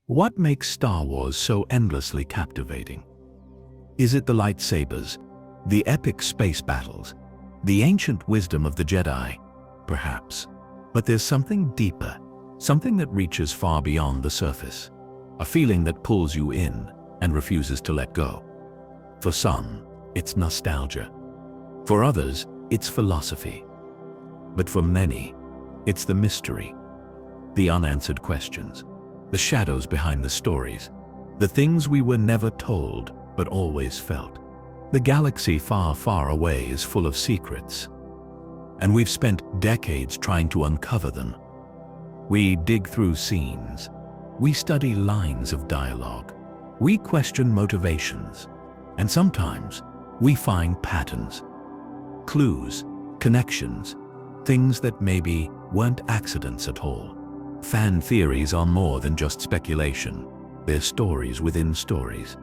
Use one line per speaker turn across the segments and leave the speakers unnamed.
What makes Star Wars so endlessly captivating? Is it the lightsabers, the epic space battles, the ancient wisdom of the Jedi? Perhaps. But there's something deeper, something that reaches far beyond the surface. A feeling that pulls you in and refuses to let go. For some, it's nostalgia. For others, it's philosophy. But for many, it's the mystery, the unanswered questions, the shadows behind the stories, the things we were never told but always felt. The galaxy far, far away is full of secrets, and we've spent decades trying to uncover them. We dig through scenes, we study lines of dialogue, we question motivations, and sometimes we find patterns, clues, connections, things that maybe weren't accidents at all. Fan theories are more than just speculation. They're stories within stories.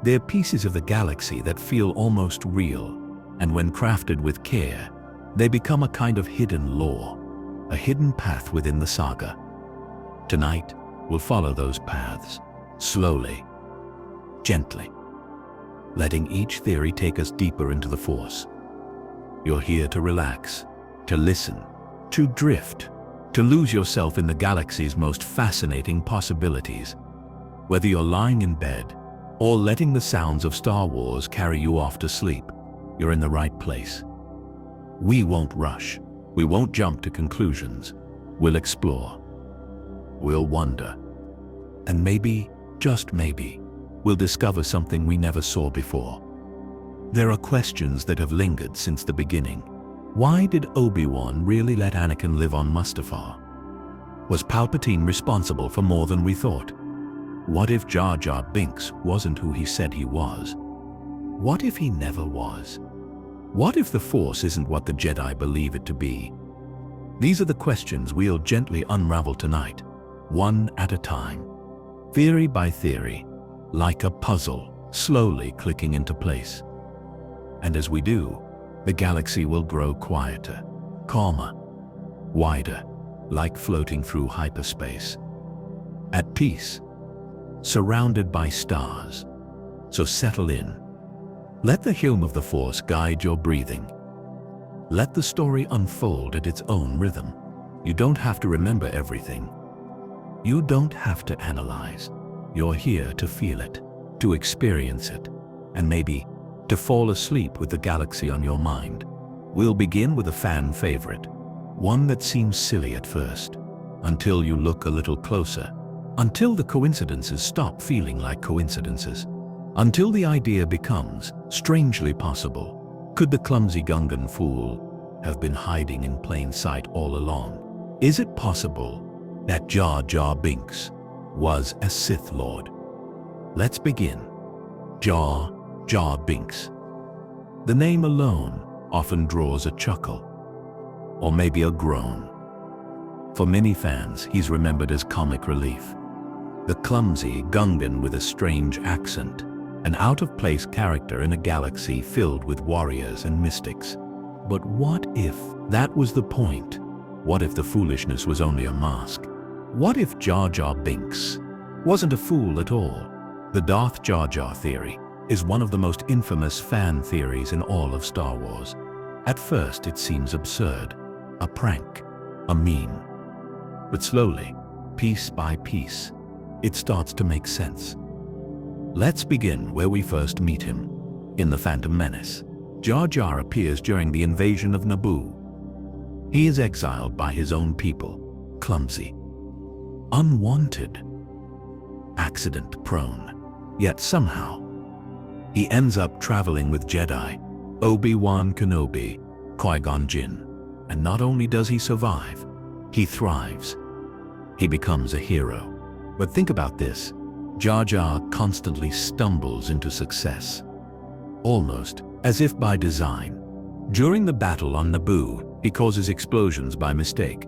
They're pieces of the galaxy that feel almost real, and when crafted with care, they become a kind of hidden lore, a hidden path within the saga. Tonight, we'll follow those paths, slowly, gently, letting each theory take us deeper into the Force. You're here to relax, to listen, to drift, to lose yourself in the galaxy's most fascinating possibilities. Whether you're lying in bed or letting the sounds of Star Wars carry you off to sleep, you're in the right place. We won't rush. We won't jump to conclusions. We'll explore. We'll wonder. And maybe, just maybe, we'll discover something we never saw before. There are questions that have lingered since the beginning. Why did Obi-Wan really let Anakin live on Mustafar? Was Palpatine responsible for more than we thought? What if Jar Jar Binks wasn't who he said he was? What if he never was? What if the Force isn't what the Jedi believe it to be? These are the questions we'll gently unravel tonight, one at a time, theory by theory, like a puzzle, slowly clicking into place. And as we do, the galaxy will grow quieter, calmer, wider, like floating through hyperspace. At peace, surrounded by stars. So settle in. Let the hum of the Force guide your breathing. Let the story unfold at its own rhythm. You don't have to remember everything. You don't have to analyze. You're here to feel it, to experience it, and maybe to fall asleep with the galaxy on your mind. We'll begin with a fan favorite, one that seems silly at first, until you look a little closer, until the coincidences stop feeling like coincidences, until the idea becomes strangely possible. Could the clumsy Gungan fool have been hiding in plain sight all along? Is it possible that Jar Jar Binks was a Sith Lord? Let's begin. Jar Jar Binks. The name alone often draws a chuckle, or maybe a groan. For many fans, he's remembered as comic relief. The clumsy Gungan with a strange accent, an out-of-place character in a galaxy filled with warriors and mystics. But what if that was the point? What if the foolishness was only a mask? What if Jar Jar Binks wasn't a fool at all? The Darth Jar Jar theory is one of the most infamous fan theories in all of Star Wars. At first it seems absurd, a prank, a meme. But slowly, piece by piece, it starts to make sense. Let's begin where we first meet him, in The Phantom Menace. Jar Jar appears during the invasion of Naboo. He is exiled by his own people, clumsy, unwanted, accident-prone. Yet somehow, he ends up traveling with Jedi, Obi-Wan Kenobi, Qui-Gon Jinn. And not only does he survive, he thrives. He becomes a hero. But think about this. Jar Jar constantly stumbles into success, almost as if by design. During the battle on Naboo, he causes explosions by mistake,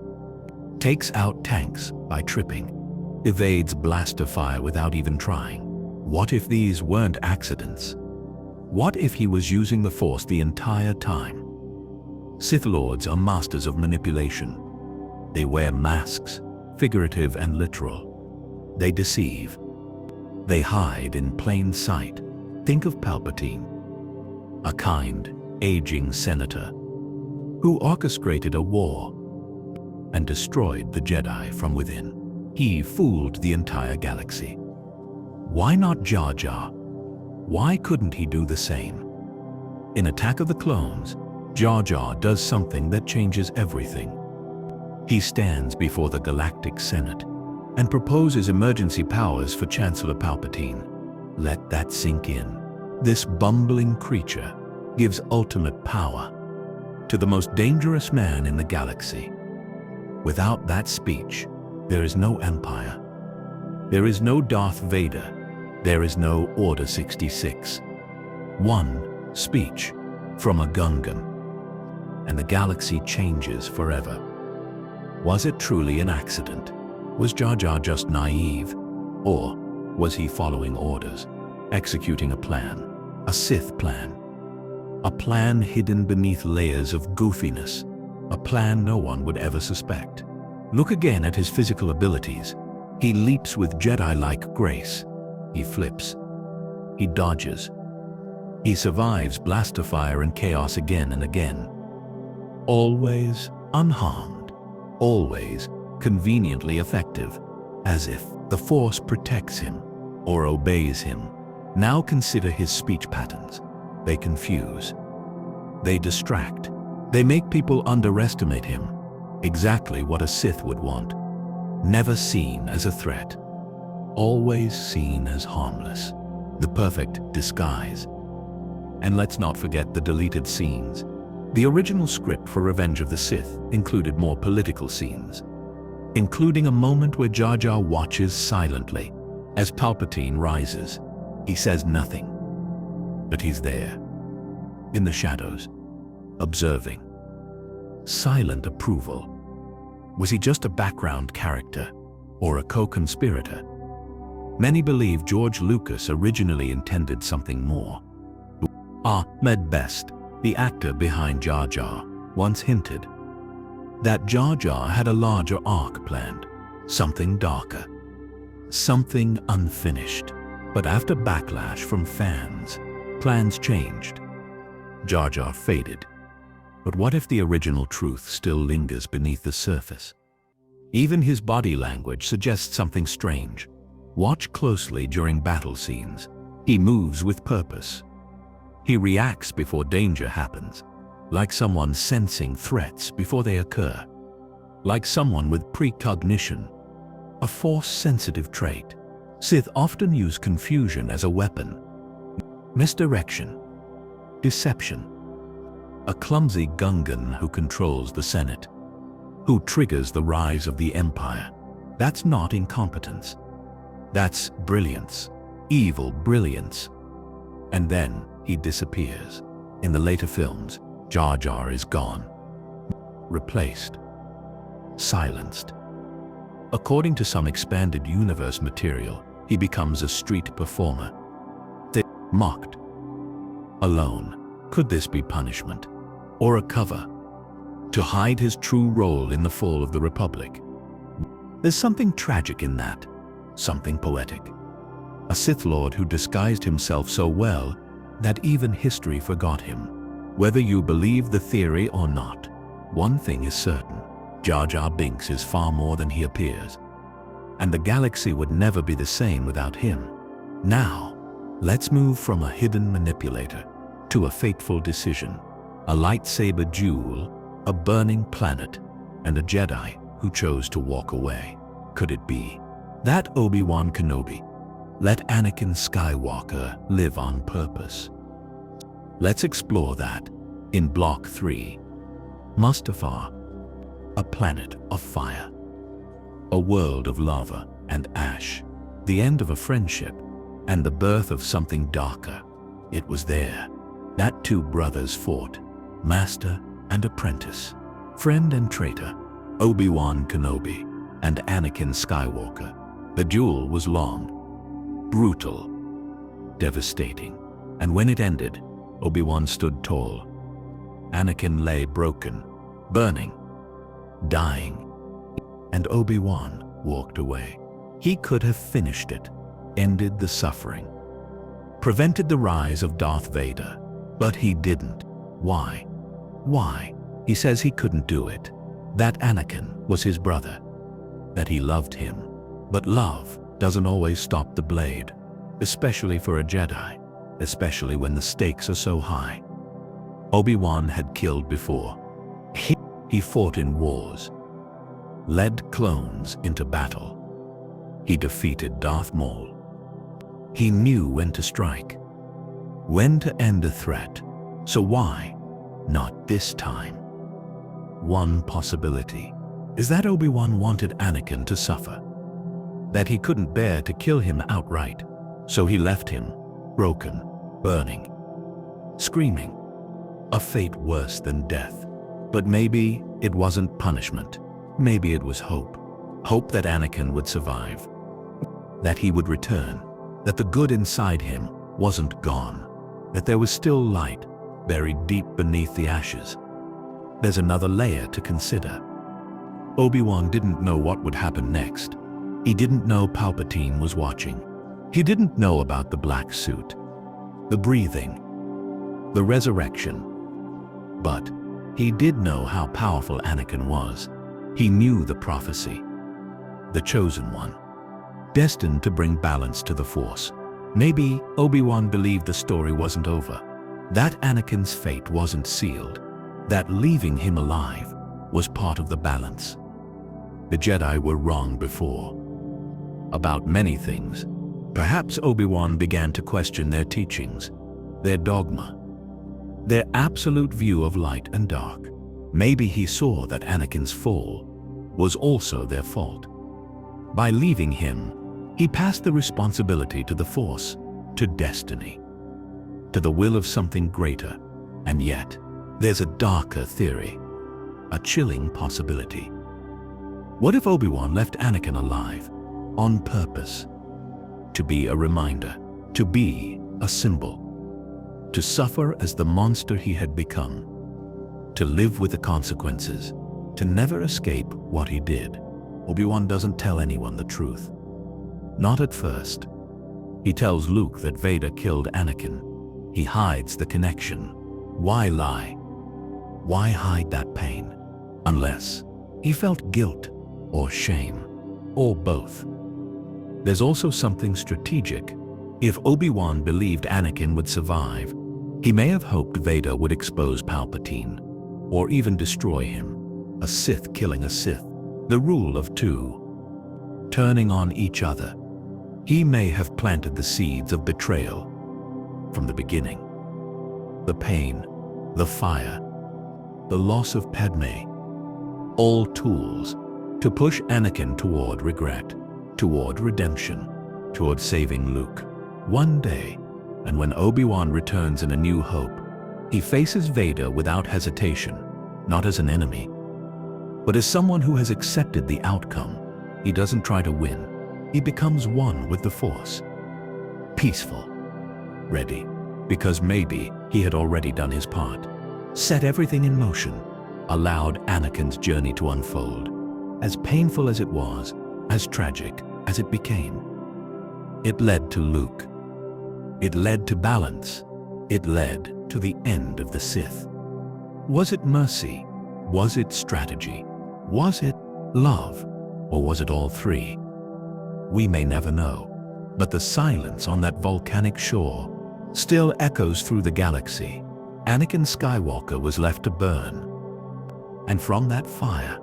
takes out tanks by tripping, evades blaster fire without even trying. What if these weren't accidents? What if he was using the Force the entire time? Sith Lords are masters of manipulation. They wear masks, figurative and literal. They deceive. They hide in plain sight. Think of Palpatine, a kind, aging senator who orchestrated a war and destroyed the Jedi from within. He fooled the entire galaxy. Why not Jar Jar? Why couldn't he do the same? In Attack of the Clones, Jar Jar does something that changes everything. He stands before the Galactic Senate and proposes emergency powers for Chancellor Palpatine. Let that sink in. This bumbling creature gives ultimate power to the most dangerous man in the galaxy. Without that speech, there is no Empire. There is no Darth Vader. There is no Order 66. One speech from a Gungan, and the galaxy changes forever. Was it truly an accident? Was Jar Jar just naive? Or was he following orders, executing a plan, a Sith plan? A plan hidden beneath layers of goofiness, a plan no one would ever suspect. Look again at his physical abilities. He leaps with Jedi-like grace. He flips. He dodges. He survives blaster fire and chaos again and again. Always unharmed. Always conveniently effective, as if the Force protects him or obeys him. Now consider his speech patterns. They confuse. They distract. They make people underestimate him. Exactly what a Sith would want. Never seen as a threat. Always seen as harmless. The perfect disguise. And let's not forget the deleted scenes. The original script for Revenge of the Sith included more political scenes, including a moment where Jar Jar watches silently as Palpatine rises. He says nothing, but he's there, in the shadows, observing. Silent approval. Was he just a background character or a co-conspirator? Many believe George Lucas originally intended something more. Ahmed Best, the actor behind Jar Jar, once hinted that Jar Jar had a larger arc planned, something darker, something unfinished. But after backlash from fans, plans changed. Jar Jar faded. But what if the original truth still lingers beneath the surface? Even his body language suggests something strange. Watch closely during battle scenes. He moves with purpose. He reacts before danger happens, like someone sensing threats before they occur. Like someone with precognition, a Force-sensitive trait. Sith often use confusion as a weapon. Misdirection. Deception. A clumsy Gungan who controls the Senate, who triggers the rise of the Empire. That's not incompetence. That's brilliance. Evil brilliance. And then he disappears. In the later films, Jar Jar is gone. Replaced. Silenced. According to some expanded universe material, he becomes a street performer. Mocked. Alone. Could this be punishment? Or a cover? To hide his true role in the fall of the Republic? There's something tragic in that. Something poetic. A Sith Lord who disguised himself so well that even history forgot him. Whether you believe the theory or not, one thing is certain. Jar Jar Binks is far more than he appears. And the galaxy would never be the same without him. Now, let's move from a hidden manipulator to a fateful decision. A lightsaber duel, a burning planet, and a Jedi who chose to walk away. Could it be that Obi-Wan Kenobi let Anakin Skywalker live on purpose? Let's explore that in Block 3. Mustafar, a planet of fire. A world of lava and ash. The end of a friendship and the birth of something darker. It was there that two brothers fought, master and apprentice, friend and traitor, Obi-Wan Kenobi and Anakin Skywalker. The duel was long, brutal, devastating, and when it ended, Obi-Wan stood tall. Anakin lay broken, burning, dying, and Obi-Wan walked away. He could have finished it, ended the suffering, prevented the rise of Darth Vader, but he didn't. Why? Why? He says he couldn't do it. That Anakin was his brother, that he loved him. But love doesn't always stop the blade, especially for a Jedi, especially when the stakes are so high. Obi-Wan had killed before. He fought in wars, led clones into battle. He defeated Darth Maul. He knew when to strike, when to end a threat. So why not this time? One possibility is that Obi-Wan wanted Anakin to suffer, that he couldn't bear to kill him outright, so he left him, broken, burning, screaming, a fate worse than death. But maybe it wasn't punishment. Maybe it was hope. Hope that Anakin would survive, that he would return, that the good inside him wasn't gone, that there was still light buried deep beneath the ashes. There's another layer to consider. Obi-Wan didn't know what would happen next. He didn't know Palpatine was watching. He didn't know about the black suit, the breathing, the resurrection. But he did know how powerful Anakin was. He knew the prophecy, the chosen one, destined to bring balance to the Force. Maybe Obi-Wan believed the story wasn't over, that Anakin's fate wasn't sealed, that leaving him alive was part of the balance. The Jedi were wrong before, about many things. Perhaps Obi-Wan began to question their teachings, their dogma, their absolute view of light and dark. Maybe he saw that Anakin's fall was also their fault. By leaving him, he passed the responsibility to the Force, to destiny, to the will of something greater. And yet, there's a darker theory, a chilling possibility. What if Obi-Wan left Anakin alive, on purpose? To be a reminder, to be a symbol, to suffer as the monster he had become, to live with the consequences, to never escape what he did. Obi-Wan doesn't tell anyone the truth. Not at first. He tells Luke that Vader killed Anakin. He hides the connection. Why lie? Why hide that pain? Unless he felt guilt or shame, or both. There's also something strategic. If Obi-Wan believed Anakin would survive, he may have hoped Vader would expose Palpatine, or even destroy him. A Sith killing a Sith, the rule of two, turning on each other. He may have planted the seeds of betrayal from the beginning. The pain, the fire, the loss of Padme, all tools to push Anakin toward regret, toward redemption, toward saving Luke. One day, and when Obi-Wan returns in A New Hope, he faces Vader without hesitation, not as an enemy, but as someone who has accepted the outcome. He doesn't try to win. He becomes one with the Force. Peaceful, ready, because maybe he had already done his part. Set everything in motion, allowed Anakin's journey to unfold. As painful as it was, as tragic as it became. It led to Luke. It led to balance. It led to the end of the Sith. Was it mercy? Was it strategy? Was it love? Or was it all three? We may never know. But the silence on that volcanic shore still echoes through the galaxy. Anakin Skywalker was left to burn. And from that fire,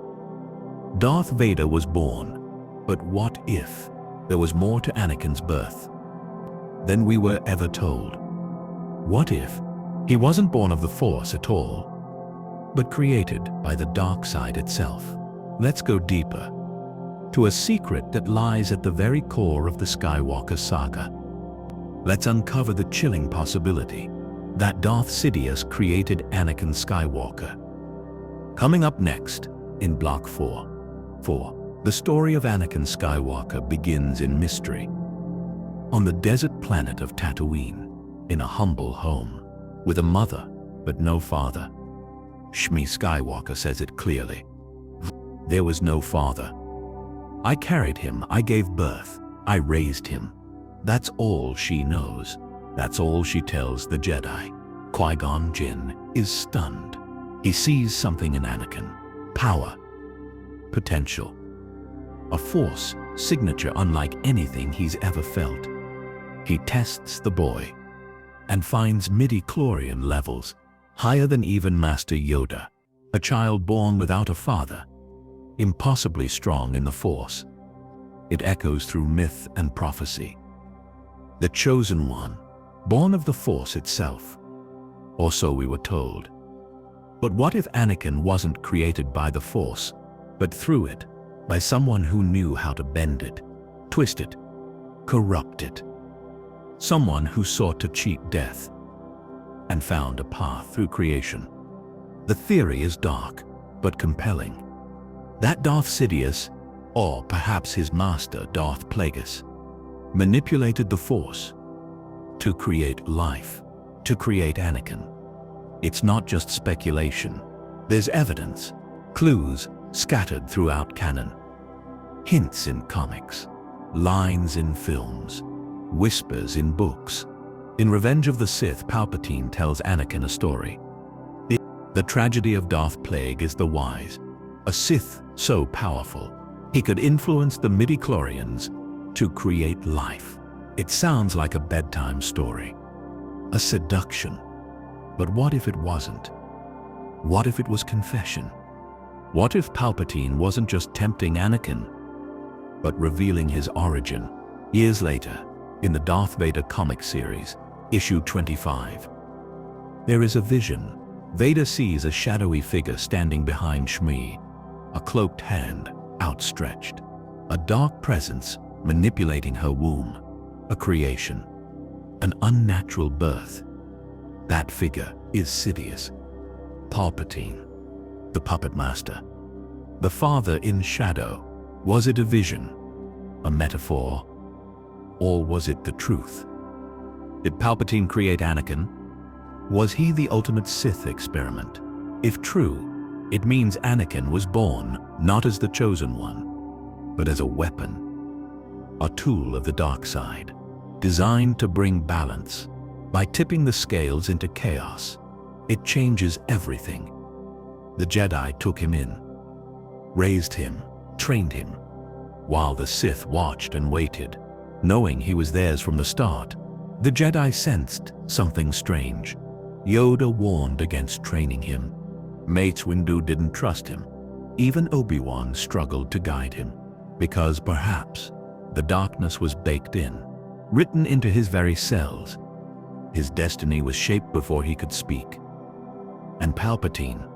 Darth Vader was born. But what if there was more to Anakin's birth than we were ever told? What if he wasn't born of the Force at all, but created by the dark side itself? Let's go deeper, to a secret that lies at the very core of the Skywalker saga. Let's uncover the chilling possibility that Darth Sidious created Anakin Skywalker. Coming up next in Block 4. The story of Anakin Skywalker begins in mystery. On the desert planet of Tatooine, in a humble home, with a mother but no father. Shmi Skywalker says it clearly. There was no father. I carried him, I gave birth, I raised him. That's all she knows. That's all she tells the Jedi. Qui-Gon Jinn is stunned. He sees something in Anakin. Power. Potential. A Force signature unlike anything he's ever felt. He tests the boy and finds midi-chlorian levels higher than even Master Yoda, a child born without a father, impossibly strong in the Force. It echoes through myth and prophecy. The Chosen One, born of the Force itself, or so we were told. But what if Anakin wasn't created by the Force, but through it, by someone who knew how to bend it, twist it, corrupt it? Someone who sought to cheat death and found a path through creation. The theory is dark, but compelling. That Darth Sidious, or perhaps his master Darth Plagueis, manipulated the Force to create life, to create Anakin. It's not just speculation. There's evidence, clues scattered throughout canon. Hints in comics, lines in films, whispers in books. In Revenge of the Sith, Palpatine tells Anakin a story. The tragedy of Darth Plagueis the Wise, a Sith so powerful, he could influence the midi-chlorians to create life. It sounds like a bedtime story, a seduction. But what if it wasn't? What if it was confession? What if Palpatine wasn't just tempting Anakin, but revealing his origin? Years later, in the Darth Vader comic series, issue 25, there is a vision. Vader sees a shadowy figure standing behind Shmi, a cloaked hand outstretched, a dark presence manipulating her womb, a creation, an unnatural birth. That figure is Sidious, Palpatine, the puppet master, the father in shadow. Was it a vision, a metaphor, or was it the truth? Did Palpatine create Anakin? Was he the ultimate Sith experiment? If true, it means Anakin was born not as the Chosen One, but as a weapon, a tool of the dark side, designed to bring balance. By tipping the scales into chaos, it changes everything. The Jedi took him in, raised him, trained him, while the Sith watched and waited, knowing he was theirs from the start. The Jedi sensed something strange. Yoda warned against training him. Mace Windu didn't trust him. Even Obi-Wan struggled to guide him, because perhaps the darkness was baked in, written into his very cells. His destiny was shaped before he could speak. And Palpatine,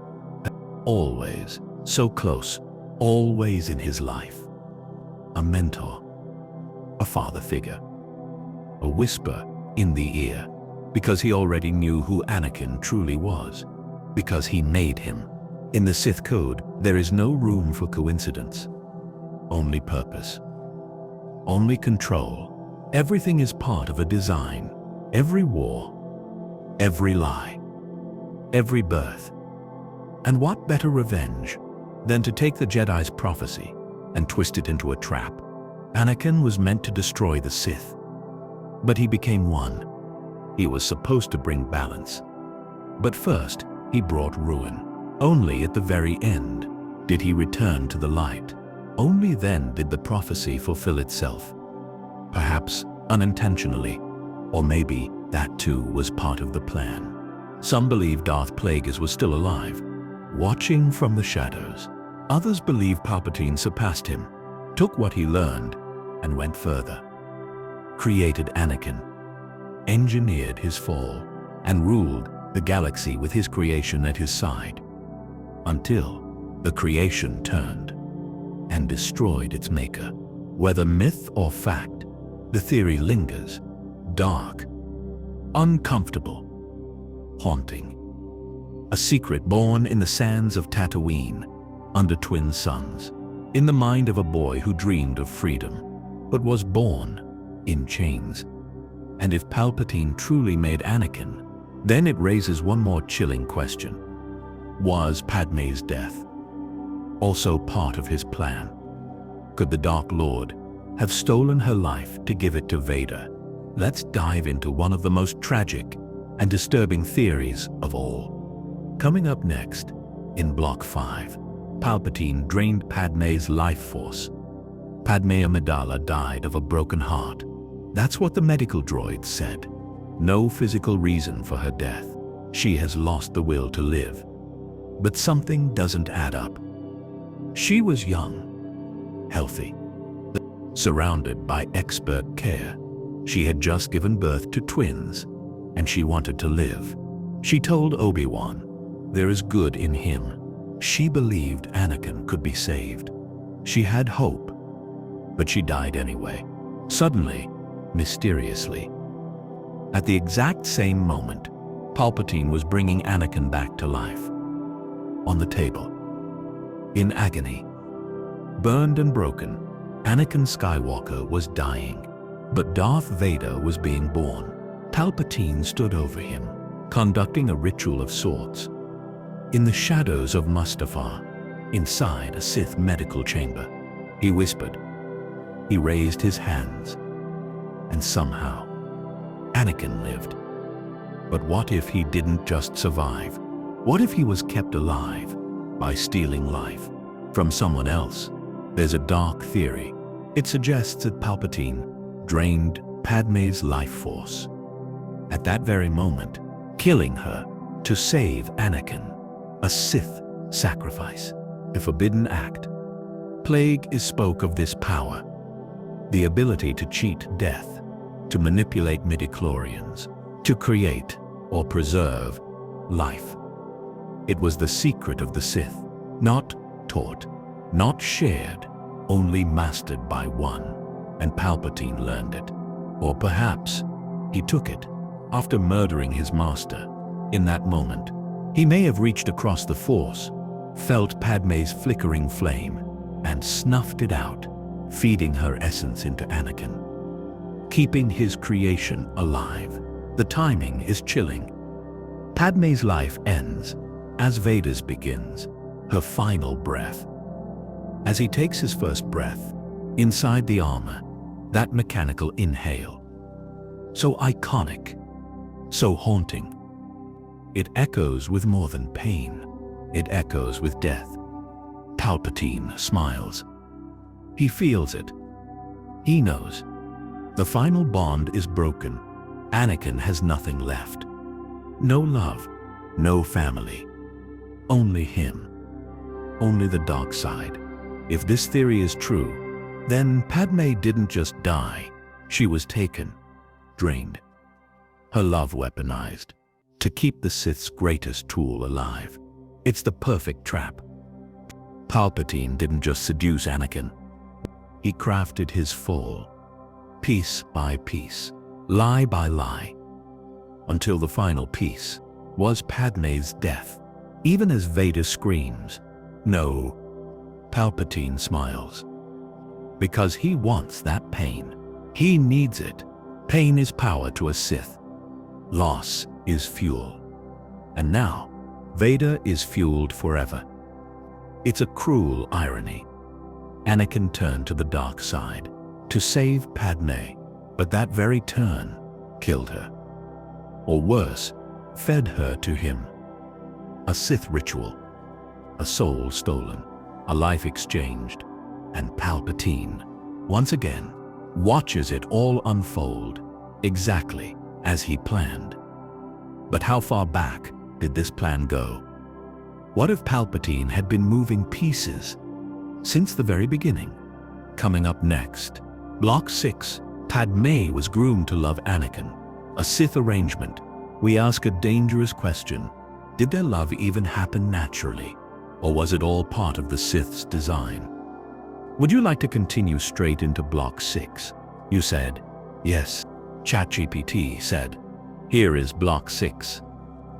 always so close, always in his life. A mentor, a father figure, a whisper in the ear, because he already knew who Anakin truly was, because he made him. In the Sith Code, there is no room for coincidence, only purpose, only control. Everything is part of a design. Every war, every lie, every birth. And what better revenge than to take the Jedi's prophecy and twist it into a trap? Anakin was meant to destroy the Sith, but he became one. He was supposed to bring balance. But first, he brought ruin. Only at the very end did he return to the light. Only then did the prophecy fulfill itself. Perhaps unintentionally, or maybe that too was part of the plan. Some believe Darth Plagueis was still alive, watching from the shadows. Others believe Palpatine surpassed him, took what he learned, and went further. Created Anakin, engineered his fall, and ruled the galaxy with his creation at his side, until the creation turned and destroyed its maker. Whether myth or fact, the theory lingers, dark, uncomfortable, haunting. A secret born in the sands of Tatooine, under twin suns, in the mind of a boy who dreamed of freedom, but was born in chains. And if Palpatine truly made Anakin, then it raises one more chilling question. Was Padmé's death also part of his plan? Could the Dark Lord have stolen her life to give it to Vader? Let's dive into one of the most tragic and disturbing theories of all. Coming up next, in Block 5, Palpatine drained Padme's life force. Padme Amidala died of a broken heart. That's what the medical droid said. No physical reason for her death. She has lost the will to live. But something doesn't add up. She was young, healthy, surrounded by expert care. She had just given birth to twins, and she wanted to live. She told Obi-Wan, "There is good in him." She believed Anakin could be saved. She had hope, but she died anyway. Suddenly, mysteriously. At the exact same moment, Palpatine was bringing Anakin back to life. On the table, in agony, burned and broken, Anakin Skywalker was dying. But Darth Vader was being born. Palpatine stood over him, conducting a ritual of sorts. In the shadows of Mustafar, inside a Sith medical chamber, he whispered. He raised his hands, and somehow, Anakin lived. But what if he didn't just survive? What if he was kept alive by stealing life from someone else? There's a dark theory. It suggests that Palpatine drained Padme's life force. At that very moment, killing her to save Anakin. A Sith sacrifice, a forbidden act. Plagueis spoke of this power, the ability to cheat death, to manipulate midichlorians, to create or preserve life. It was the secret of the Sith, not taught, not shared, only mastered by one, and Palpatine learned it. Or perhaps he took it after murdering his master. In that moment, he may have reached across the Force, felt Padme's flickering flame, and snuffed it out, feeding her essence into Anakin, keeping his creation alive. The timing is chilling. Padme's life ends as Vader's begins, her final breath. As he takes his first breath, inside the armor, that mechanical inhale, so iconic, so haunting. It echoes with more than pain. It echoes with death. Palpatine smiles. He feels it. He knows. The final bond is broken. Anakin has nothing left. No love, no family. Only him. Only the dark side. If this theory is true, then Padme didn't just die. She was taken, drained. Her love weaponized. To keep the Sith's greatest tool alive. It's the perfect trap. Palpatine didn't just seduce Anakin. He crafted his fall, piece by piece, lie by lie, until the final piece was Padme's death. Even as Vader screams, "No," Palpatine smiles. Because he wants that pain. He needs it. Pain is power to a Sith. Loss is fuel. And now, Vader is fueled forever. It's a cruel irony. Anakin turned to the dark side to save Padme, but that very turn killed her. Or worse, fed her to him. A Sith ritual, a soul stolen, a life exchanged, and Palpatine, once again, watches it all unfold, exactly as he planned. But how far back did this plan go? What if Palpatine had been moving pieces since the very beginning? Coming up next, Block 6, Padme was groomed to love Anakin, a Sith arrangement. We ask a dangerous question. Did their love even happen naturally? Or was it all part of the Sith's design? Would you like to continue straight into Block 6? You said, yes. ChatGPT said, here is Block 6.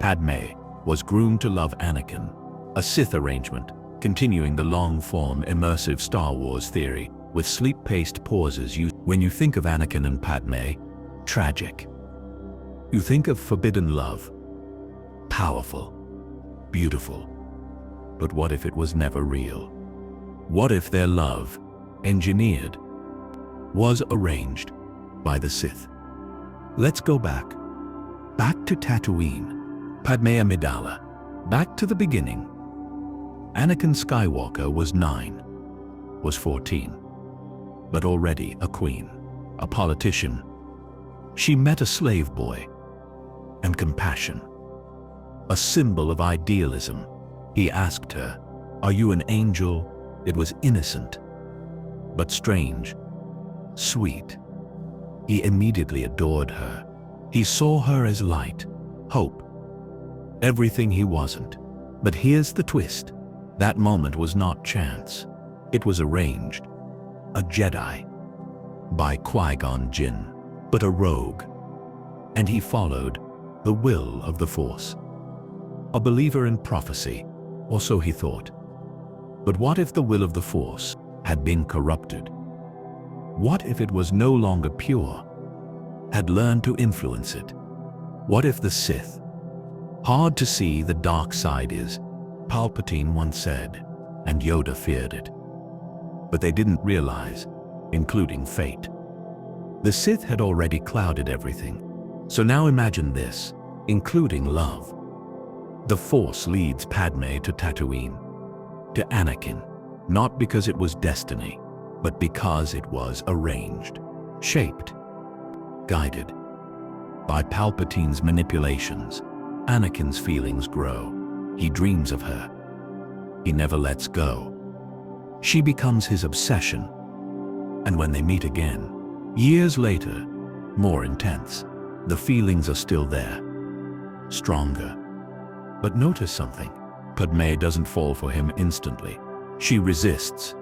Padme was groomed to love Anakin, a Sith arrangement, continuing the long-form immersive Star Wars theory with sleep-paced pauses. When you think of Anakin and Padme, tragic. You think of forbidden love, powerful, beautiful. But what if it was never real? What if their love engineered, was arranged by the Sith. Let's go back. Back to Tatooine. Padme Amidala. Back to the beginning. Anakin Skywalker was 9, was 14, but already a queen, a politician. She met a slave boy and compassion, a symbol of idealism. He asked her, "Are you an angel?" It was innocent, but strange, sweet. He immediately adored her. He saw her as light, hope, everything he wasn't. But here's the twist. That moment was not chance. It was arranged. A Jedi, by Qui-Gon Jinn, but a rogue. And he followed the will of the Force. A believer in prophecy, or so he thought. But what if the will of the Force had been corrupted? What if it was no longer pure, had learned to influence it? What if the Sith? Hard to see the dark side is, Palpatine once said, and Yoda feared it. But they didn't realize, including fate. The Sith had already clouded everything. So now imagine this, including love. The Force leads Padme to Tatooine, to Anakin, not because it was destiny, but because it was arranged, shaped, guided. By Palpatine's manipulations, Anakin's feelings grow. He dreams of her. He never lets go. She becomes his obsession. And when they meet again, years later, more intense, the feelings are still there, stronger. But notice something. Padme doesn't fall for him instantly. She resists.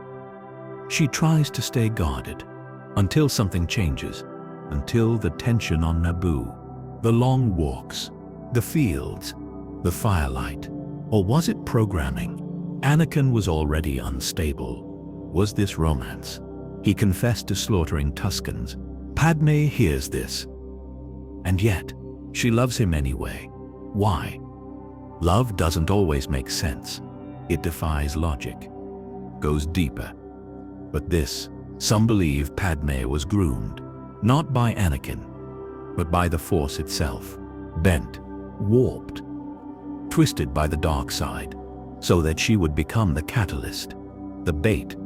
She tries to stay guarded until something changes, until the tension on Naboo, the long walks, the fields, the firelight. Or was it programming? Anakin was already unstable. Was this romance? He confessed to slaughtering Tuskens. Padme hears this. And yet, she loves him anyway. Why? Love doesn't always make sense. It defies logic, goes deeper. But this, some believe Padme was groomed, not by Anakin, but by the Force itself, bent, warped, twisted by the dark side, so that she would become the catalyst, the bait,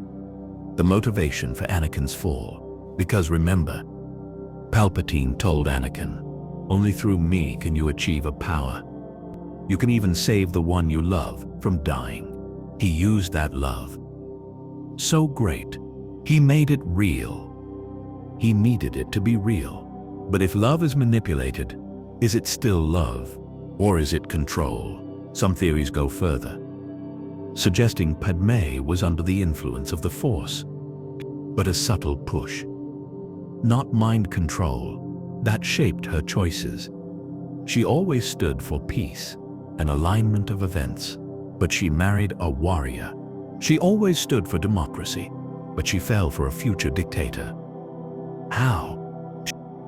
the motivation for Anakin's fall. Because remember, Palpatine told Anakin, "Only through me can you achieve a power. You can even save the one you love from dying." He used that love. So great, he made it real. He needed it to be real. But if love is manipulated, is it still love? Or is it control? Some theories go further, suggesting Padme was under the influence of the Force, but a subtle push, not mind control, that shaped her choices. She always stood for peace, an alignment of events, but she married a warrior. She always stood for democracy, but she fell for a future dictator. How?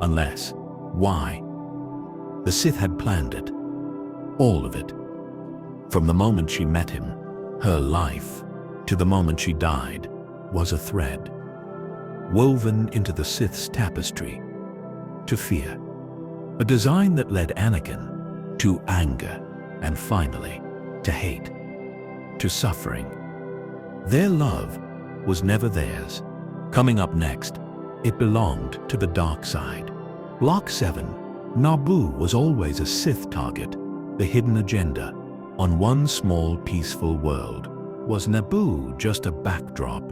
Unless, why? The Sith had planned it. All of it. From the moment she met him, her life, to the moment she died, was a thread, woven into the Sith's tapestry, to fear. A design that led Anakin to anger, and finally, to hate, to suffering. Their love was never theirs. Coming up next, it belonged to the dark side. Block 7. Naboo was always a Sith target, the hidden agenda. On one small, peaceful world, was Naboo just a backdrop?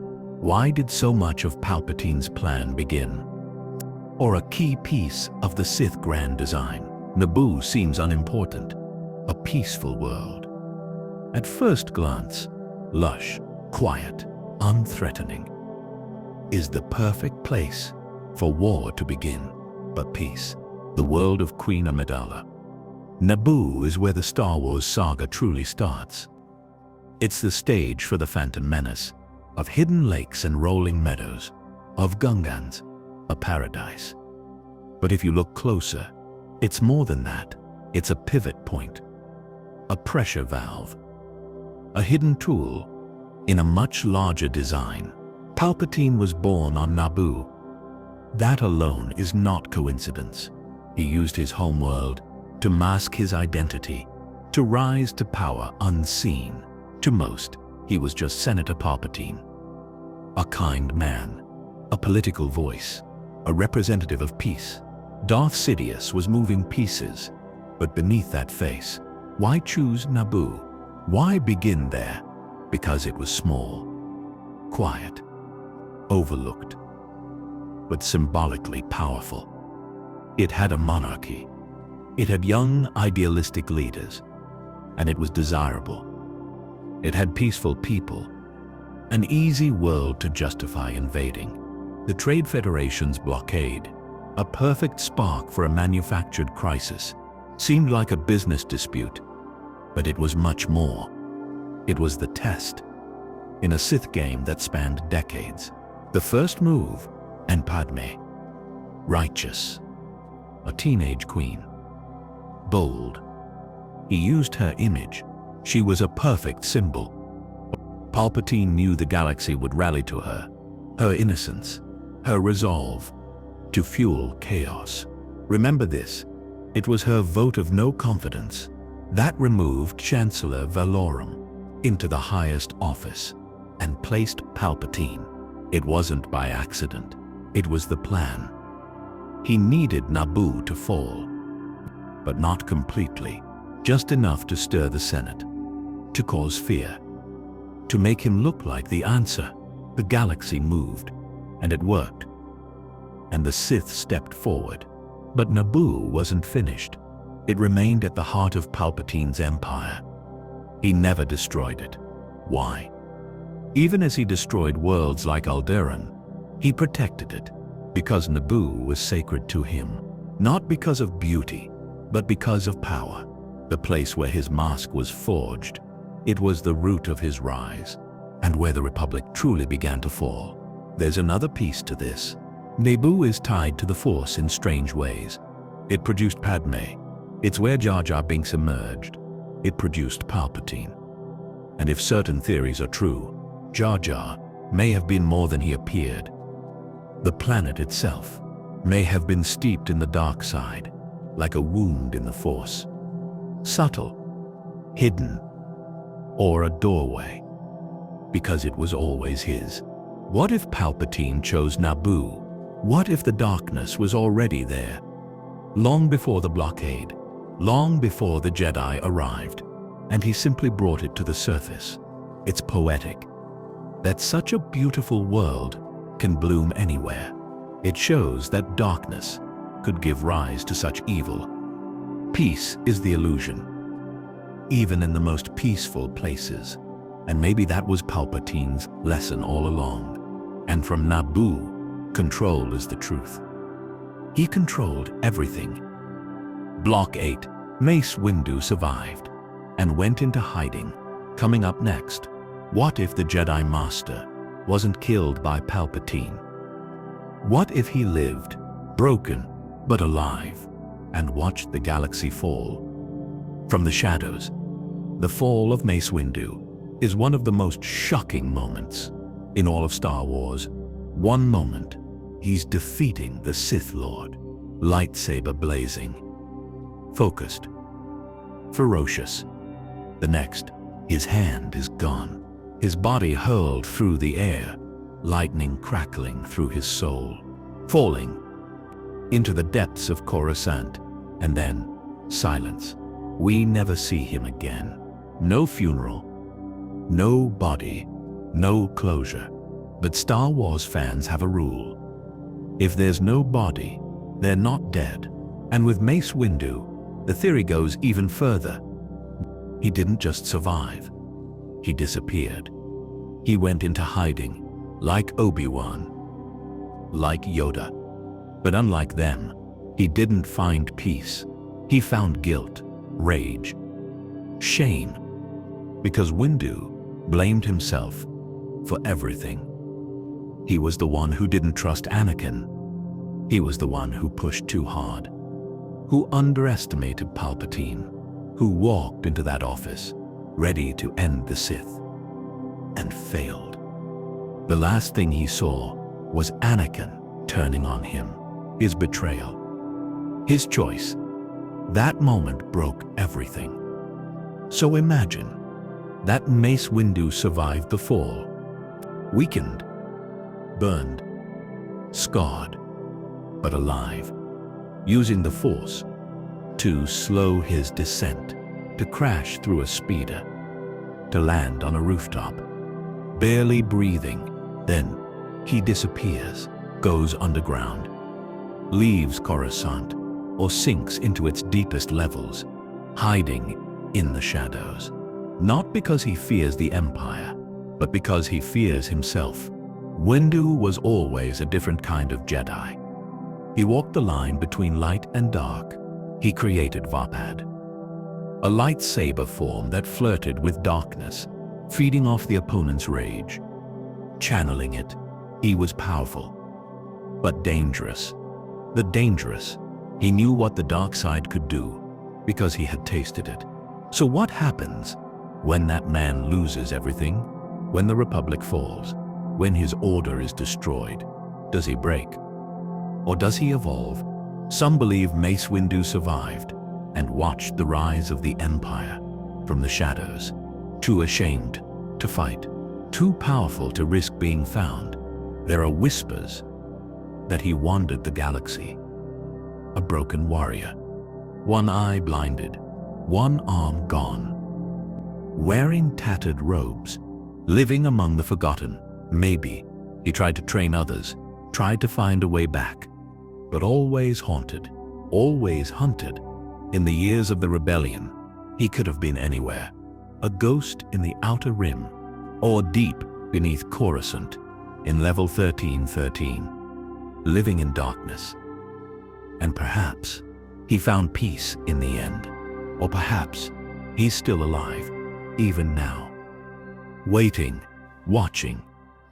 Why did so much of Palpatine's plan begin? Or a key piece of the Sith grand design? Naboo seems unimportant, a peaceful world. At first glance, lush, quiet, unthreatening, is the perfect place for war to begin. But peace, the world of Queen Amidala. Naboo is where the Star Wars saga truly starts. It's the stage for the Phantom Menace, of hidden lakes and rolling meadows, of Gungans, a paradise. But if you look closer, it's more than that. It's a pivot point, a pressure valve, a hidden tool in a much larger design. Palpatine was born on Naboo. That alone is not coincidence. He used his homeworld to mask his identity, to rise to power unseen. To most, he was just Senator Palpatine. A kind man, a political voice, a representative of peace. Darth Sidious was moving pieces, but beneath that face, why choose Naboo? Why begin there? Because it was small, quiet, overlooked, but symbolically powerful. It had a monarchy. It had young, idealistic leaders, and it was desirable. It had peaceful people, an easy world to justify invading. The Trade Federation's blockade, a perfect spark for a manufactured crisis, seemed like a business dispute, but it was much more. It was the test. In a Sith game that spanned decades, the first move, and Padme, righteous, a teenage queen, bold. He used her image. She was a perfect symbol. Palpatine knew the galaxy would rally to her, her innocence, her resolve to fuel chaos. Remember this, it was her vote of no confidence that removed Chancellor Valorum into the highest office and placed Palpatine. It wasn't by accident, it was the plan. He needed Naboo to fall, but not completely, just enough to stir the Senate, to cause fear, to make him look like the answer. The galaxy moved, and it worked. And the Sith stepped forward. But Naboo wasn't finished. It remained at the heart of Palpatine's empire. He never destroyed it. Why? Even as he destroyed worlds like Alderaan, he protected it, because Naboo was sacred to him. Not because of beauty, but because of power. The place where his mask was forged. It was the root of his rise, and where the Republic truly began to fall. There's another piece to this. Naboo is tied to the Force in strange ways. It produced Padme. It's where Jar Jar Binks emerged. It produced Palpatine. And if certain theories are true, Jar Jar may have been more than he appeared. The planet itself may have been steeped in the dark side, like a wound in the Force. Subtle, hidden, or a doorway, because it was always his. What if Palpatine chose Naboo? What if the darkness was already there? Long before the blockade, long before the Jedi arrived, and he simply brought it to the surface. It's poetic that such a beautiful world can bloom anywhere. It shows that darkness could give rise to such evil. Peace is the illusion, even in the most peaceful places. And maybe that was Palpatine's lesson all along. And from Naboo, control is the truth. He controlled everything. Block 8, Mace Windu survived and went into hiding. Coming up next, what if the Jedi Master wasn't killed by Palpatine? What if he lived, broken but alive, and watched the galaxy fall? From the shadows, the fall of Mace Windu is one of the most shocking moments in all of Star Wars. One moment, he's defeating the Sith Lord, lightsaber blazing, focused, ferocious. The next, his hand is gone, his body hurled through the air, lightning crackling through his soul, falling into the depths of Coruscant, and then silence. We never see him again. No funeral, no body, no closure. But Star Wars fans have a rule. If there's no body, they're not dead. And with Mace Windu, the theory goes even further. He didn't just survive. He disappeared. He went into hiding, like Obi-Wan, like Yoda. But unlike them, he didn't find peace. He found guilt, rage, shame. Because Windu blamed himself for everything. He was the one who didn't trust Anakin. He was the one who pushed too hard, who underestimated Palpatine, who walked into that office ready to end the Sith, and failed. The last thing he saw was Anakin turning on him, his betrayal, his choice. That moment broke everything. So imagine that Mace Windu survived the fall, weakened, burned, scarred, but alive, using the Force to slow his descent, to crash through a speeder, to land on a rooftop, barely breathing. Then he disappears, goes underground, leaves Coruscant, or sinks into its deepest levels, hiding in the shadows. Not because he fears the Empire, but because he fears himself. Windu was always a different kind of Jedi. He walked the line between light and dark. He created Vapad, a lightsaber form that flirted with darkness, feeding off the opponent's rage. Channeling it, he was powerful, but dangerous. The dangerous. He knew what the dark side could do because he had tasted it. So what happens when that man loses everything? When the Republic falls? When his order is destroyed? Does he break? Or does he evolve? Some believe Mace Windu survived and watched the rise of the Empire from the shadows. Too ashamed to fight, too powerful to risk being found. There are whispers that he wandered the galaxy, a broken warrior, one eye blinded, one arm gone, wearing tattered robes, living among the forgotten. Maybe he tried to train others, tried to find a way back, but always haunted, always hunted. In the years of the rebellion, he could have been anywhere, a ghost in the Outer Rim, or deep beneath Coruscant in level 1313, living in darkness. And perhaps he found peace in the end, or perhaps he's still alive, even now, waiting, watching.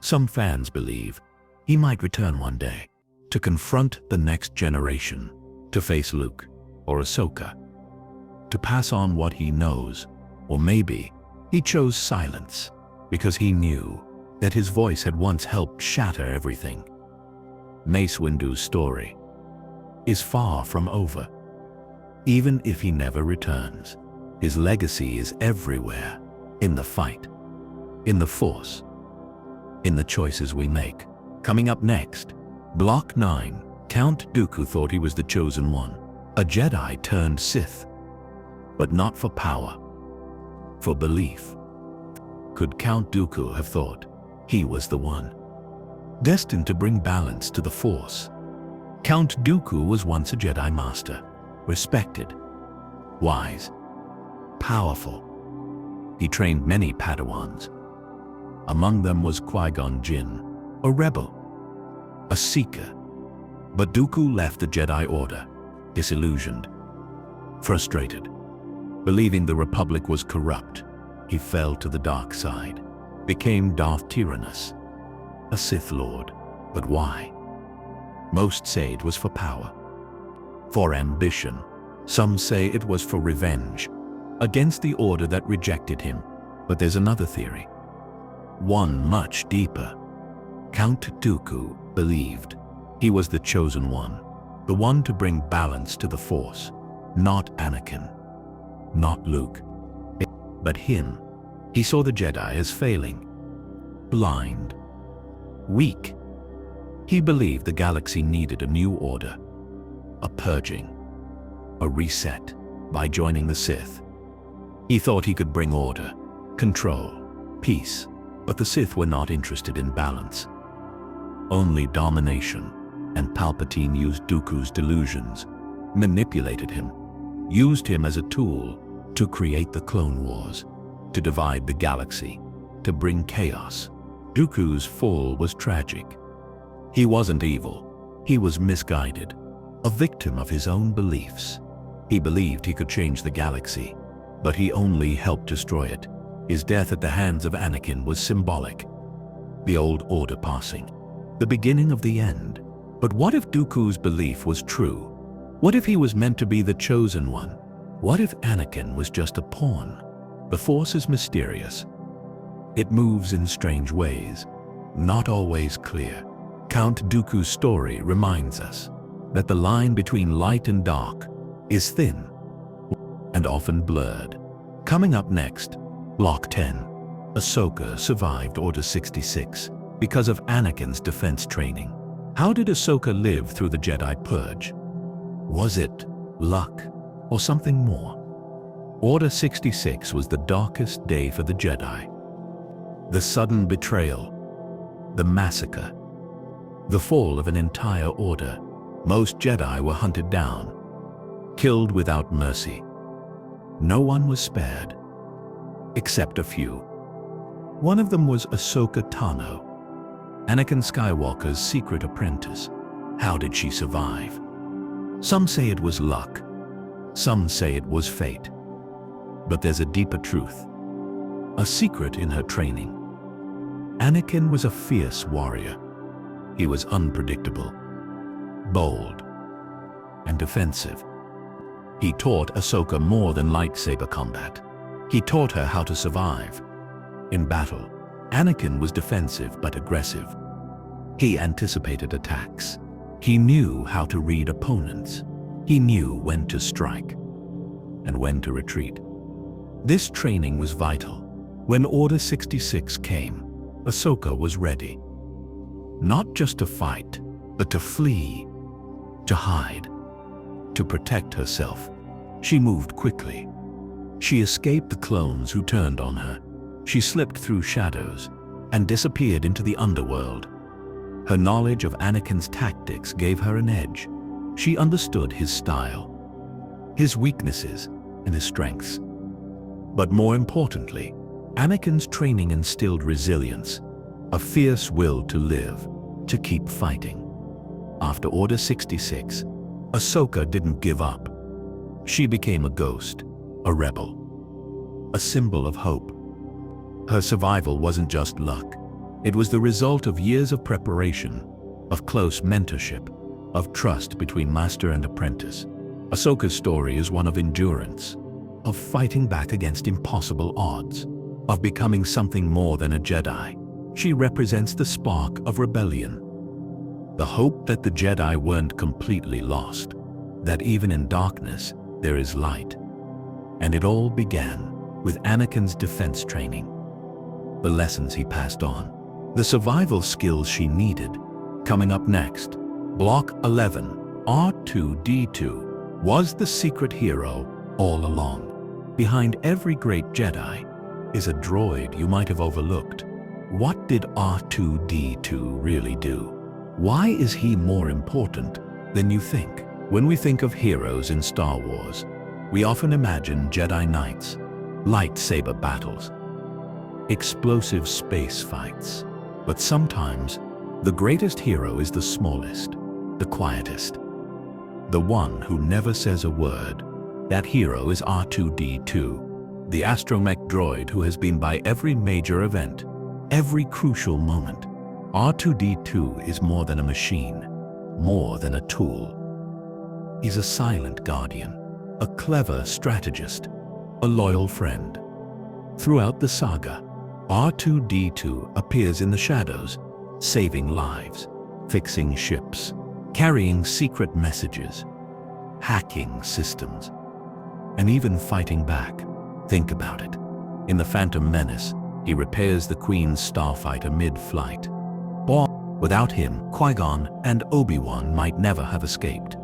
Some fans believe he might return one day to confront the next generation, to face Luke or Ahsoka, to pass on what he knows. Or maybe he chose silence because he knew that his voice had once helped shatter everything. Mace Windu's story is far from over. Even if he never returns, his legacy is everywhere, in the fight, in the Force, in the choices we make. Coming up next, Block 9. Count Dooku thought he was the Chosen One, a Jedi turned Sith, but not for power, for belief. Could Count Dooku have thought he was the one, destined to bring balance to the Force? Count Dooku was once a Jedi Master, respected, wise, powerful. He trained many Padawans. Among them was Qui-Gon Jinn, a rebel, a seeker. But Dooku left the Jedi Order, disillusioned, frustrated. Believing the Republic was corrupt, he fell to the dark side, became Darth Tyrannus, a Sith Lord. But why? Most say it was for power, for ambition. Some say it was for revenge, against the Order that rejected him. But there's another theory, one much deeper. Count Dooku believed he was the Chosen One, the one to bring balance to the Force. Not Anakin, not Luke, but him. He saw the Jedi as failing, blind, weak. He believed the galaxy needed a new order, a purging, a reset. By joining the Sith, he thought he could bring order, control, peace. But the Sith were not interested in balance, only domination. And Palpatine used Dooku's delusions, manipulated him, used him as a tool to create the Clone Wars, to divide the galaxy, to bring chaos. Dooku's fall was tragic. He wasn't evil, he was misguided, a victim of his own beliefs. He believed he could change the galaxy, but he only helped destroy it. His death at the hands of Anakin was symbolic, the old order passing, the beginning of the end. But what if Dooku's belief was true? What if he was meant to be the Chosen One? What if Anakin was just a pawn? The Force is mysterious. It moves in strange ways. not always clear. Count Dooku's story reminds us that the line between light and dark is thin and often blurred. Coming up next, Block 10. Ahsoka survived Order 66 because of Anakin's defense training. How did Ahsoka live through the Jedi Purge? Was it luck or something more? Order 66 was the darkest day for the Jedi. The sudden betrayal, the massacre, the fall of an entire order. Most Jedi were hunted down, killed without mercy. No one was spared, except a few. One of them was Ahsoka Tano, Anakin Skywalker's secret apprentice. How did she survive? Some say it was luck, some say it was fate. But there's a deeper truth, a secret in her training. Anakin was a fierce warrior. He was unpredictable, bold, and defensive. He taught Ahsoka more than lightsaber combat. He taught her how to survive. In battle, Anakin was defensive but aggressive. He anticipated attacks. He knew how to read opponents. He knew when to strike and when to retreat. This training was vital. When Order 66 came, Ahsoka was ready. Not just to fight, but to flee, to hide, to protect herself. She moved quickly. She escaped the clones who turned on her. She slipped through shadows and disappeared into the underworld. Her knowledge of Anakin's tactics gave her an edge. She understood his style, his weaknesses, and his strengths. But more importantly, Anakin's training instilled resilience, a fierce will to live, to keep fighting. After Order 66, Ahsoka didn't give up. She became a ghost, a rebel, a symbol of hope. Her survival wasn't just luck. It was the result of years of preparation, of close mentorship, of trust between master and apprentice. Ahsoka's story is one of endurance, of fighting back against impossible odds, of becoming something more than a Jedi. She represents the spark of rebellion, the hope that the Jedi weren't completely lost, that even in darkness there is light. And it all began with Anakin's defense training, the lessons he passed on, the survival skills she needed. Coming up next, Block 11, R2-D2 was the secret hero all along. Behind every great Jedi is a droid you might have overlooked. What did R2-D2 really do? Why is he more important than you think? When we think of heroes in Star Wars, we often imagine Jedi Knights, lightsaber battles, explosive space fights. But sometimes, the greatest hero is the smallest, the quietest, the one who never says a word. That hero is R2-D2, the astromech droid who has been by every major event, every crucial moment. R2-D2 is more than a machine, more than a tool. He's a silent guardian, a clever strategist, a loyal friend. Throughout the saga, R2-D2 appears in the shadows, saving lives, fixing ships, carrying secret messages, hacking systems, and even fighting back. Think about it. In The Phantom Menace, he repairs the Queen's starfighter mid-flight. Without him, Qui-Gon and Obi-Wan might never have escaped.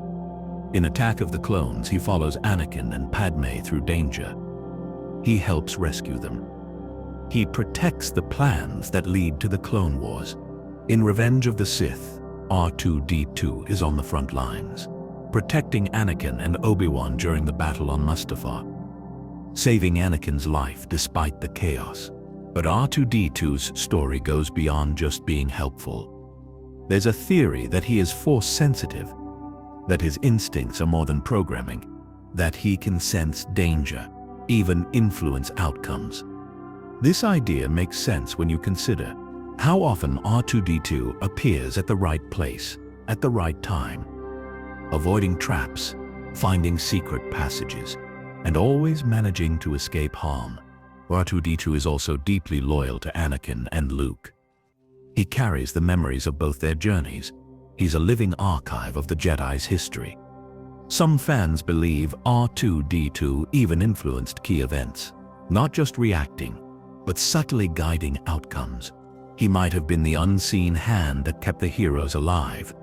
In Attack of the Clones, he follows Anakin and Padme through danger. He helps rescue them. He protects the plans that lead to the Clone Wars. In Revenge of the Sith, R2-D2 is on the front lines, protecting Anakin and Obi-Wan during the battle on Mustafar, saving Anakin's life despite the chaos. But R2-D2's story goes beyond just being helpful. There's a theory that he is force-sensitive, that his instincts are more than programming, that he can sense danger, even influence outcomes. This idea makes sense when you consider how often R2-D2 appears at the right place, at the right time, avoiding traps, finding secret passages, and always managing to escape harm. R2-D2 is also deeply loyal to Anakin and Luke. He carries the memories of both their journeys. He's a living archive of the Jedi's history. Some fans believe R2-D2 even influenced key events, not just reacting, but subtly guiding outcomes. He might have been the unseen hand that kept the heroes alive,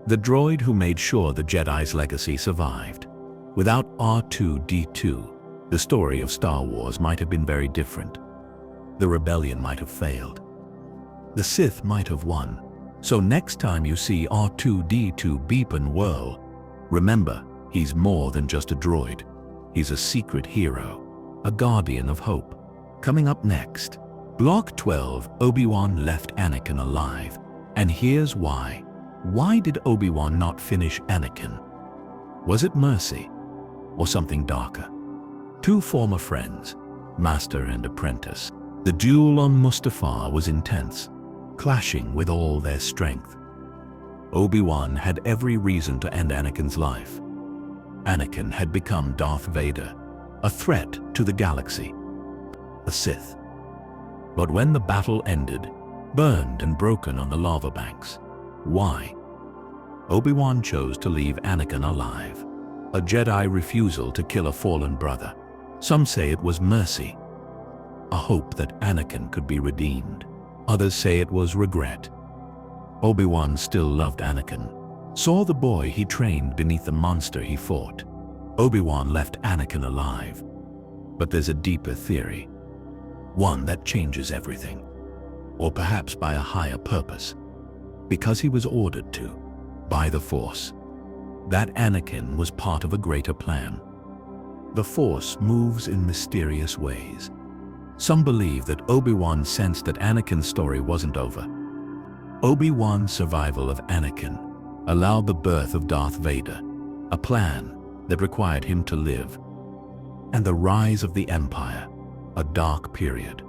the droid who made sure the Jedi's legacy survived. Without R2-D2, the story of Star Wars might have been very different. The rebellion might have failed. The Sith might have won. So next time you see R2-D2 beep and whirl, remember, he's more than just a droid. He's a secret hero, a guardian of hope. Coming up next, Block 12, Obi-Wan left Anakin alive. And here's why. Why did Obi-Wan not finish Anakin? Was it mercy or something darker? Two former friends, master and apprentice. The duel on Mustafar was intense, clashing with all their strength. Obi-Wan had every reason to end Anakin's life. Anakin had become Darth Vader, a threat to the galaxy, a Sith. But when the battle ended, burned and broken on the lava banks, why? Obi-Wan chose to leave Anakin alive, a Jedi refusal to kill a fallen brother. Some say it was mercy, a hope that Anakin could be redeemed. Others say it was regret. Obi-Wan still loved Anakin, saw the boy he trained beneath the monster he fought. Obi-Wan left Anakin alive. But there's a deeper theory, one that changes everything, or perhaps by a higher purpose, because he was ordered to, by the Force. That Anakin was part of a greater plan. The Force moves in mysterious ways. Some believe that Obi-Wan sensed that Anakin's story wasn't over. Obi-Wan's survival of Anakin allowed the birth of Darth Vader, a plan that required him to live, and the rise of the Empire, a dark period,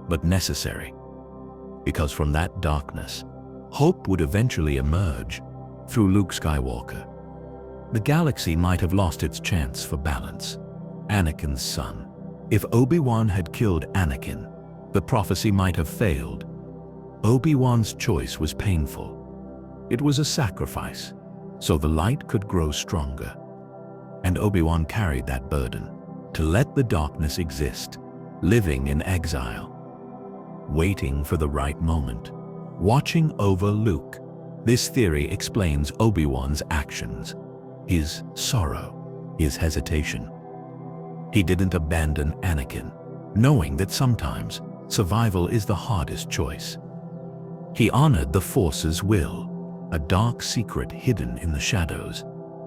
but necessary, because from that darkness, hope would eventually emerge through Luke Skywalker. The galaxy might have lost its chance for balance. Anakin's son. If Obi-Wan had killed Anakin, the prophecy might have failed. Obi-Wan's choice was painful. It was a sacrifice, so the light could grow stronger. And Obi-Wan carried that burden, to let the darkness exist, living in exile, waiting for the right moment, watching over Luke. This theory explains Obi-Wan's actions, his sorrow, his hesitation. He didn't abandon Anakin, knowing that sometimes survival is the hardest choice. He honored the Force's will, a dark secret hidden in the shadows.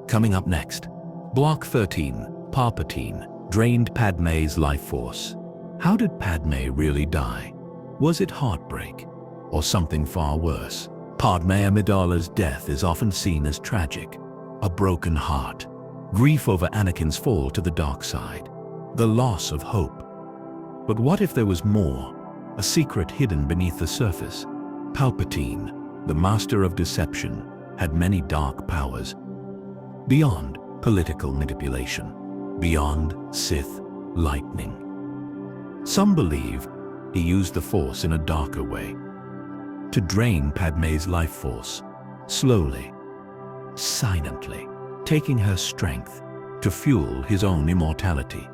Coming up next, Block 13, Palpatine drained Padmé's life force. How did Padmé really die? Was it heartbreak, or something far worse? Padmé Amidala's death is often seen as tragic, a broken heart, grief over Anakin's fall to the dark side, the loss of hope. But what if there was more, a secret hidden beneath the surface? Palpatine, the master of deception, had many dark powers, beyond political manipulation, beyond Sith lightning. Some believe he used the Force in a darker way, to drain Padmé's life force, slowly, silently, taking her strength to fuel his own immortality.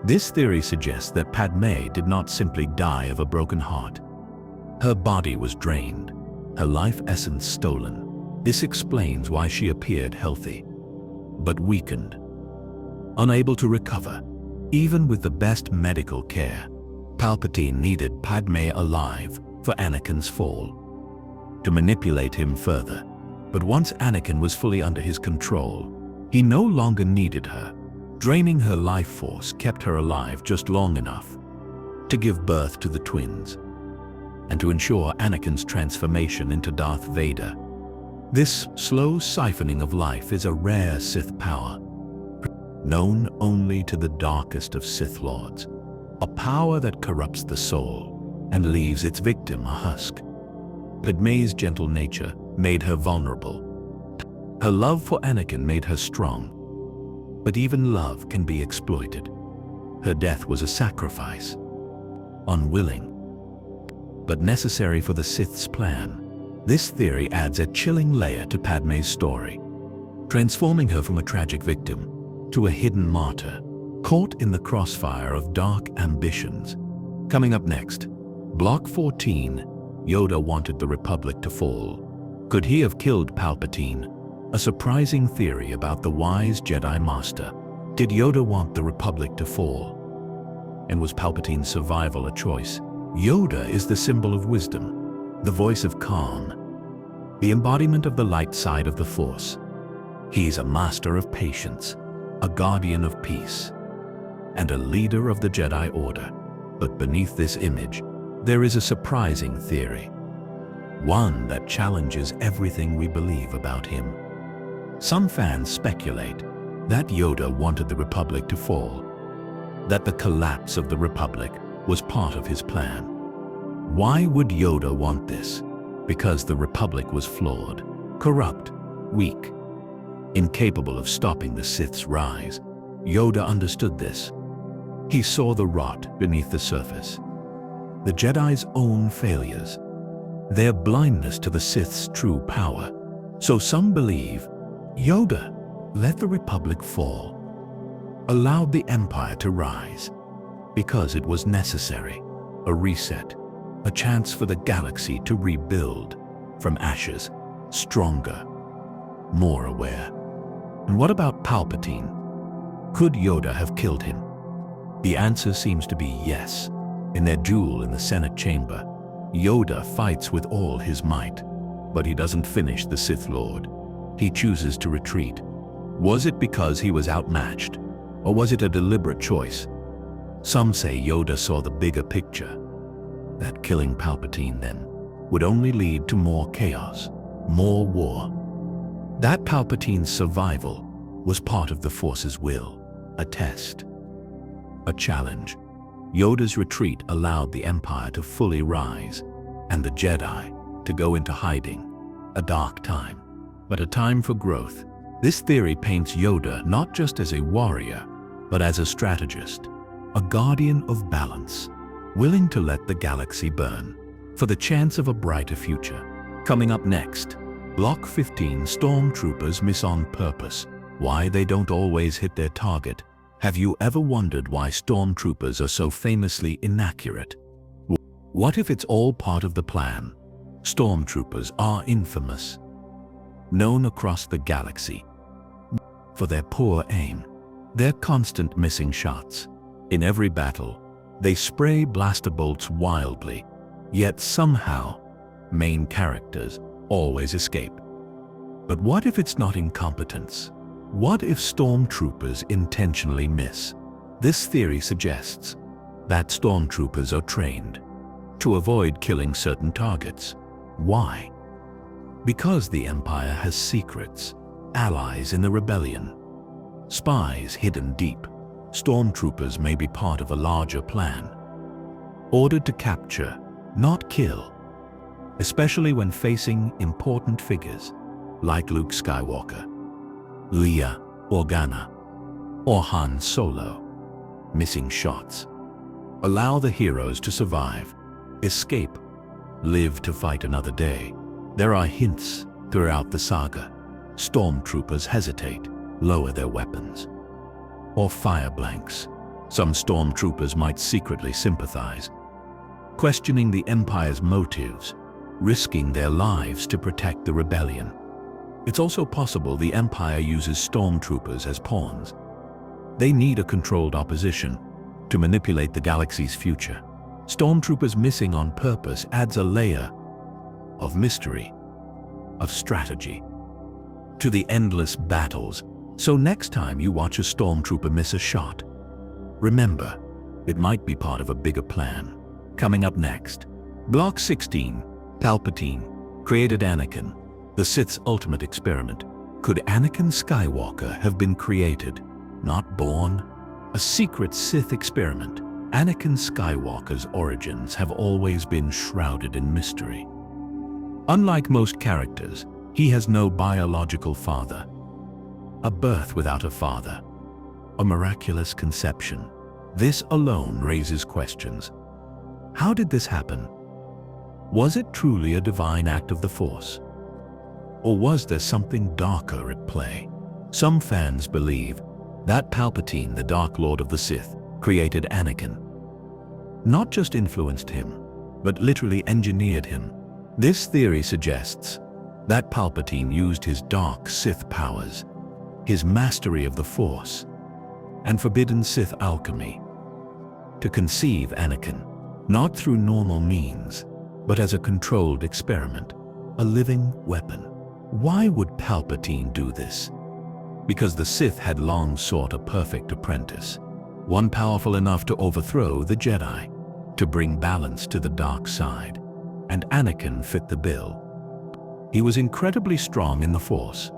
This theory suggests that Padmé did not simply die of a broken heart. Her body was drained, her life essence stolen. This explains why she appeared healthy, but weakened, unable to recover. Even with the best medical care, Palpatine needed Padmé alive for Anakin's fall, to manipulate him further. But once Anakin was fully under his control, he no longer needed her. Draining her life force kept her alive just long enough to give birth to the twins, and to ensure Anakin's transformation into Darth Vader. This slow siphoning of life is a rare Sith power, known only to the darkest of Sith Lords, a power that corrupts the soul and leaves its victim a husk. Padmé's gentle nature made her vulnerable. Her love for Anakin made her strong, but even love can be exploited. Her death was a sacrifice, unwilling, but necessary for the Sith's plan. This theory adds a chilling layer to Padmé's story, transforming her from a tragic victim to a hidden martyr, caught in the crossfire of dark ambitions. Coming up next, Block 14, Yoda wanted the Republic to fall. Could he have killed Palpatine? A surprising theory about the wise Jedi Master. Did Yoda want the Republic to fall? And was Palpatine's survival a choice? Yoda is the symbol of wisdom, the voice of calm, the embodiment of the light side of the Force. He's a master of patience, a guardian of peace, and a leader of the Jedi Order. But beneath this image, there is a surprising theory, one that challenges everything we believe about him. Some fans speculate that Yoda wanted the Republic to fall, that the collapse of the Republic was part of his plan. Why would Yoda want this? Because the Republic was flawed, corrupt, weak, incapable of stopping the Sith's rise. Yoda understood this. He saw the rot beneath the surface, the Jedi's own failures, their blindness to the Sith's true power. So some believe Yoda let the Republic fall, allowed the Empire to rise, because it was necessary, a reset, a chance for the galaxy to rebuild from ashes, stronger, more aware. And what about Palpatine? Could Yoda have killed him? The answer seems to be yes. In their duel in the Senate chamber, Yoda fights with all his might, but he doesn't finish the Sith Lord. He chooses to retreat. Was it because he was outmatched, or was it a deliberate choice? Some say Yoda saw the bigger picture, that killing Palpatine then would only lead to more chaos, more war. That Palpatine's survival was part of the Force's will, a test, a challenge. Yoda's retreat allowed the Empire to fully rise, and the Jedi to go into hiding, a dark time, but a time for growth. This theory paints Yoda not just as a warrior, but as a strategist, a guardian of balance, willing to let the galaxy burn for the chance of a brighter future. Coming up next, Block 15, Stormtroopers miss on purpose. Why they don't always hit their target. Have you ever wondered why Stormtroopers are so famously inaccurate? What if it's all part of the plan? Stormtroopers are infamous, known across the galaxy for their poor aim, their constant missing shots. In every battle, they spray blaster bolts wildly, yet somehow, main characters always escape. But what if it's not incompetence? What if Stormtroopers intentionally miss? This theory suggests that Stormtroopers are trained to avoid killing certain targets. Why? Because the Empire has secrets, allies in the rebellion, spies hidden deep. Stormtroopers may be part of a larger plan, ordered to capture, not kill, especially when facing important figures like Luke Skywalker, Leia Organa, or Han Solo. Missing shots. Allow the heroes to survive, escape, live to fight another day. There are hints throughout the saga. Stormtroopers hesitate, lower their weapons, or fire blanks. Some Stormtroopers might secretly sympathize, questioning the Empire's motives, risking their lives to protect the rebellion. It's also possible the Empire uses Stormtroopers as pawns. They need a controlled opposition to manipulate the galaxy's future. Stormtroopers missing on purpose adds a layer of mystery, of strategy, to the endless battles. So next time you watch a Stormtrooper miss a shot, remember, it might be part of a bigger plan. Coming up next, Block 16, Palpatine created Anakin, the Sith's ultimate experiment. Could Anakin Skywalker have been created, not born? A secret Sith experiment. Anakin Skywalker's origins have always been shrouded in mystery. Unlike most characters, he has no biological father. A birth without a father. A miraculous conception. This alone raises questions. How did this happen? Was it truly a divine act of the Force? Or was there something darker at play? Some fans believe that Palpatine, the Dark Lord of the Sith, created Anakin. Not just influenced him, but literally engineered him. This theory suggests that Palpatine used his dark Sith powers, his mastery of the Force, and forbidden Sith alchemy to conceive Anakin, not through normal means, but as a controlled experiment, a living weapon. Why would Palpatine do this? Because the Sith had long sought a perfect apprentice, one powerful enough to overthrow the Jedi, to bring balance to the dark side, and Anakin fit the bill. He was incredibly strong in the Force,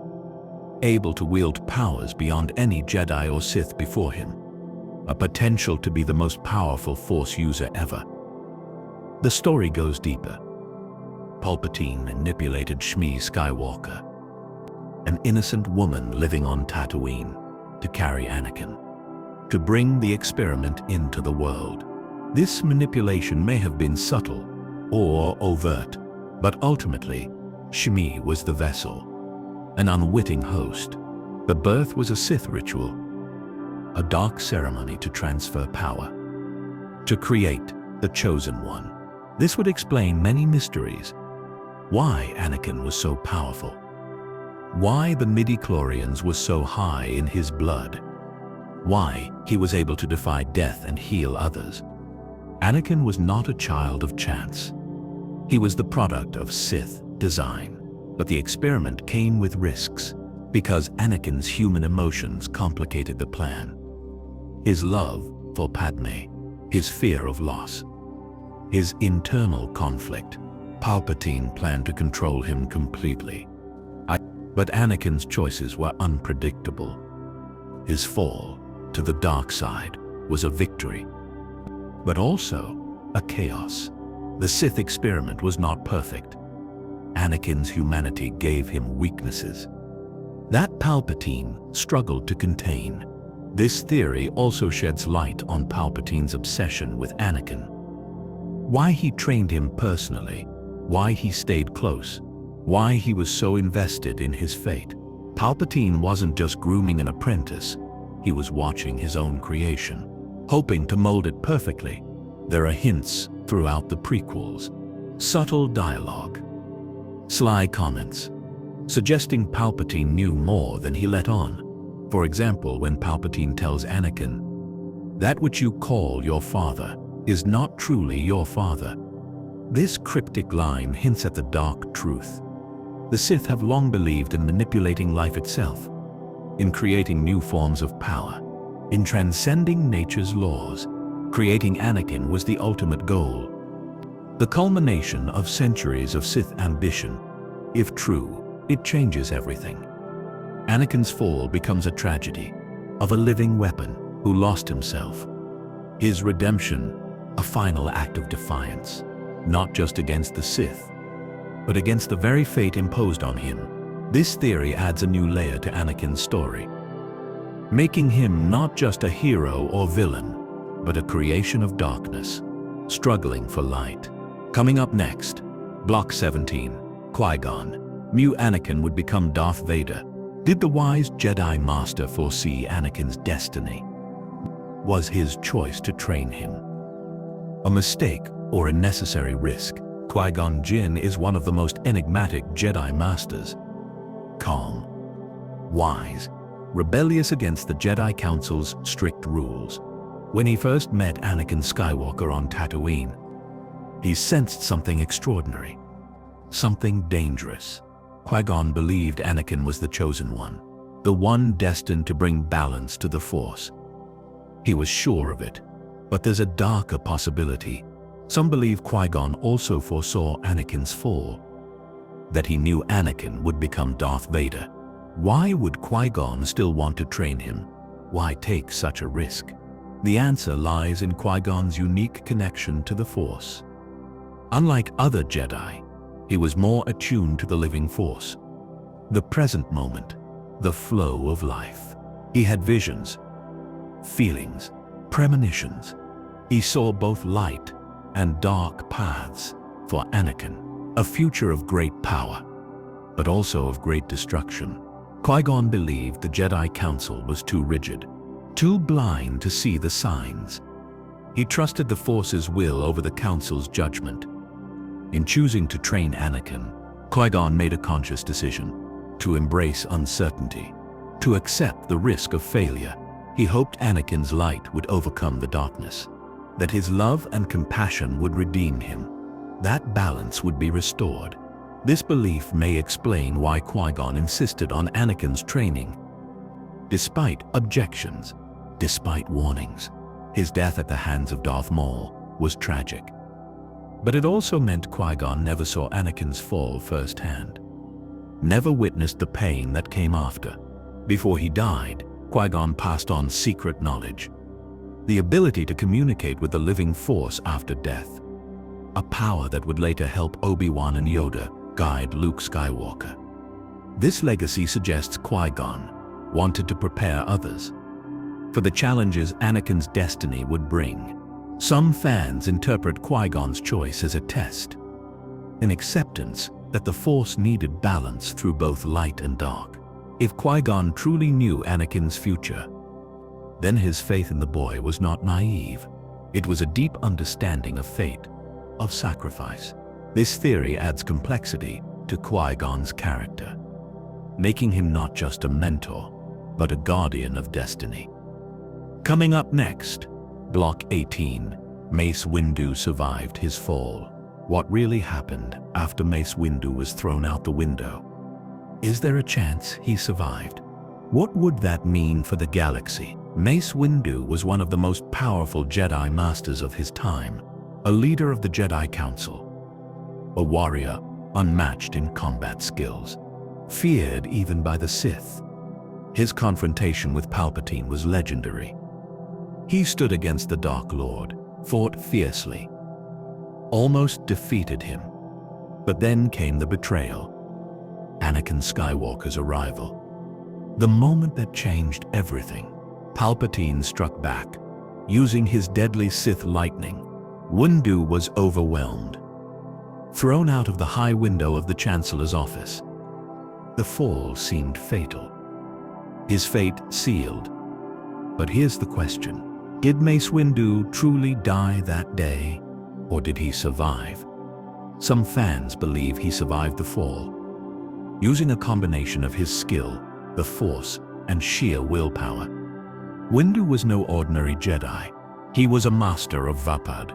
able to wield powers beyond any Jedi or Sith before him, a potential to be the most powerful Force user ever. The story goes deeper. Palpatine manipulated Shmi Skywalker, an innocent woman living on Tatooine, to carry Anakin, to bring the experiment into the world. This manipulation may have been subtle or overt, but ultimately, Shmi was the vessel, an unwitting host. The birth was a Sith ritual, a dark ceremony to transfer power, to create the Chosen One. This would explain many mysteries. Why Anakin was so powerful, why the midi-chlorians were so high in his blood, why he was able to defy death and heal others. Anakin was not a child of chance. He was the product of Sith design, but the experiment came with risks because Anakin's human emotions complicated the plan. His love for Padme, his fear of loss, his internal conflict. Palpatine planned to control him completely. But Anakin's choices were unpredictable. His fall to the dark side was a victory, but also a chaos. The Sith experiment was not perfect. Anakin's humanity gave him weaknesses that Palpatine struggled to contain. This theory also sheds light on Palpatine's obsession with Anakin. Why he trained him personally, why he stayed close, why he was so invested in his fate. Palpatine wasn't just grooming an apprentice, he was watching his own creation, hoping to mold it perfectly. There are hints throughout the prequels, subtle dialogue, sly comments, suggesting Palpatine knew more than he let on. For example, when Palpatine tells Anakin, "That which you call your father is not truly your father." This cryptic line hints at the dark truth. The Sith have long believed in manipulating life itself, in creating new forms of power, in transcending nature's laws. Creating Anakin was the ultimate goal, the culmination of centuries of Sith ambition. If true, it changes everything. Anakin's fall becomes a tragedy of a living weapon who lost himself. His redemption, a final act of defiance, not just against the Sith, but against the very fate imposed on him. This theory adds a new layer to Anakin's story, making him not just a hero or villain, but a creation of darkness, struggling for light. Coming up next, Block 17, Qui-Gon knew Anakin would become Darth Vader. Did the wise Jedi Master foresee Anakin's destiny? Was his choice to train him a mistake or a necessary risk? Qui-Gon Jinn is one of the most enigmatic Jedi Masters. Calm, wise, rebellious against the Jedi Council's strict rules. When he first met Anakin Skywalker on Tatooine, he sensed something extraordinary, something dangerous. Qui-Gon believed Anakin was the Chosen One, the one destined to bring balance to the Force. He was sure of it, but there's a darker possibility. Some believe Qui-Gon also foresaw Anakin's fall, that he knew Anakin would become Darth Vader. Why would Qui-Gon still want to train him? Why take such a risk? The answer lies in Qui-Gon's unique connection to the Force. Unlike other Jedi, he was more attuned to the living Force, the present moment, the flow of life. He had visions, feelings, premonitions. He saw both light and dark paths. for Anakin, a future of great power, but also of great destruction. Qui-Gon believed the Jedi Council was too rigid, too blind to see the signs. He trusted the Force's will over the Council's judgment. In choosing to train Anakin, Qui-Gon made a conscious decision to embrace uncertainty, to accept the risk of failure. He hoped Anakin's light would overcome the darkness, that his love and compassion would redeem him, that balance would be restored. This belief may explain why Qui-Gon insisted on Anakin's training. Despite objections, despite warnings, his death at the hands of Darth Maul was tragic. But it also meant Qui-Gon never saw Anakin's fall firsthand, never witnessed the pain that came after. Before he died, Qui-Gon passed on secret knowledge, the ability to communicate with the living Force after death, a power that would later help Obi-Wan and Yoda guide Luke Skywalker. This legacy suggests Qui-Gon wanted to prepare others for the challenges Anakin's destiny would bring. Some fans interpret Qui-Gon's choice as a test, an acceptance that the Force needed balance through both light and dark. If Qui-Gon truly knew Anakin's future, then his faith in the boy was not naive. It was a deep understanding of fate, of sacrifice. This theory adds complexity to Qui-Gon's character, making him not just a mentor, but a guardian of destiny. Coming up next, Block 18, Mace Windu survived his fall. What really happened after Mace Windu was thrown out the window? Is there a chance he survived? What would that mean for the galaxy? Mace Windu was one of the most powerful Jedi Masters of his time, a leader of the Jedi Council, a warrior unmatched in combat skills, feared even by the Sith. His confrontation with Palpatine was legendary. He stood against the Dark Lord, fought fiercely, almost defeated him. But then came the betrayal, Anakin Skywalker's arrival. The moment that changed everything. Palpatine struck back, using his deadly Sith lightning. Windu was overwhelmed, thrown out of the high window of the Chancellor's office. The fall seemed fatal, his fate sealed. But here's the question. Did Mace Windu truly die that day, or did he survive? Some fans believe he survived the fall, using a combination of his skill, the Force, and sheer willpower. Windu was no ordinary Jedi. He was a master of Vapad,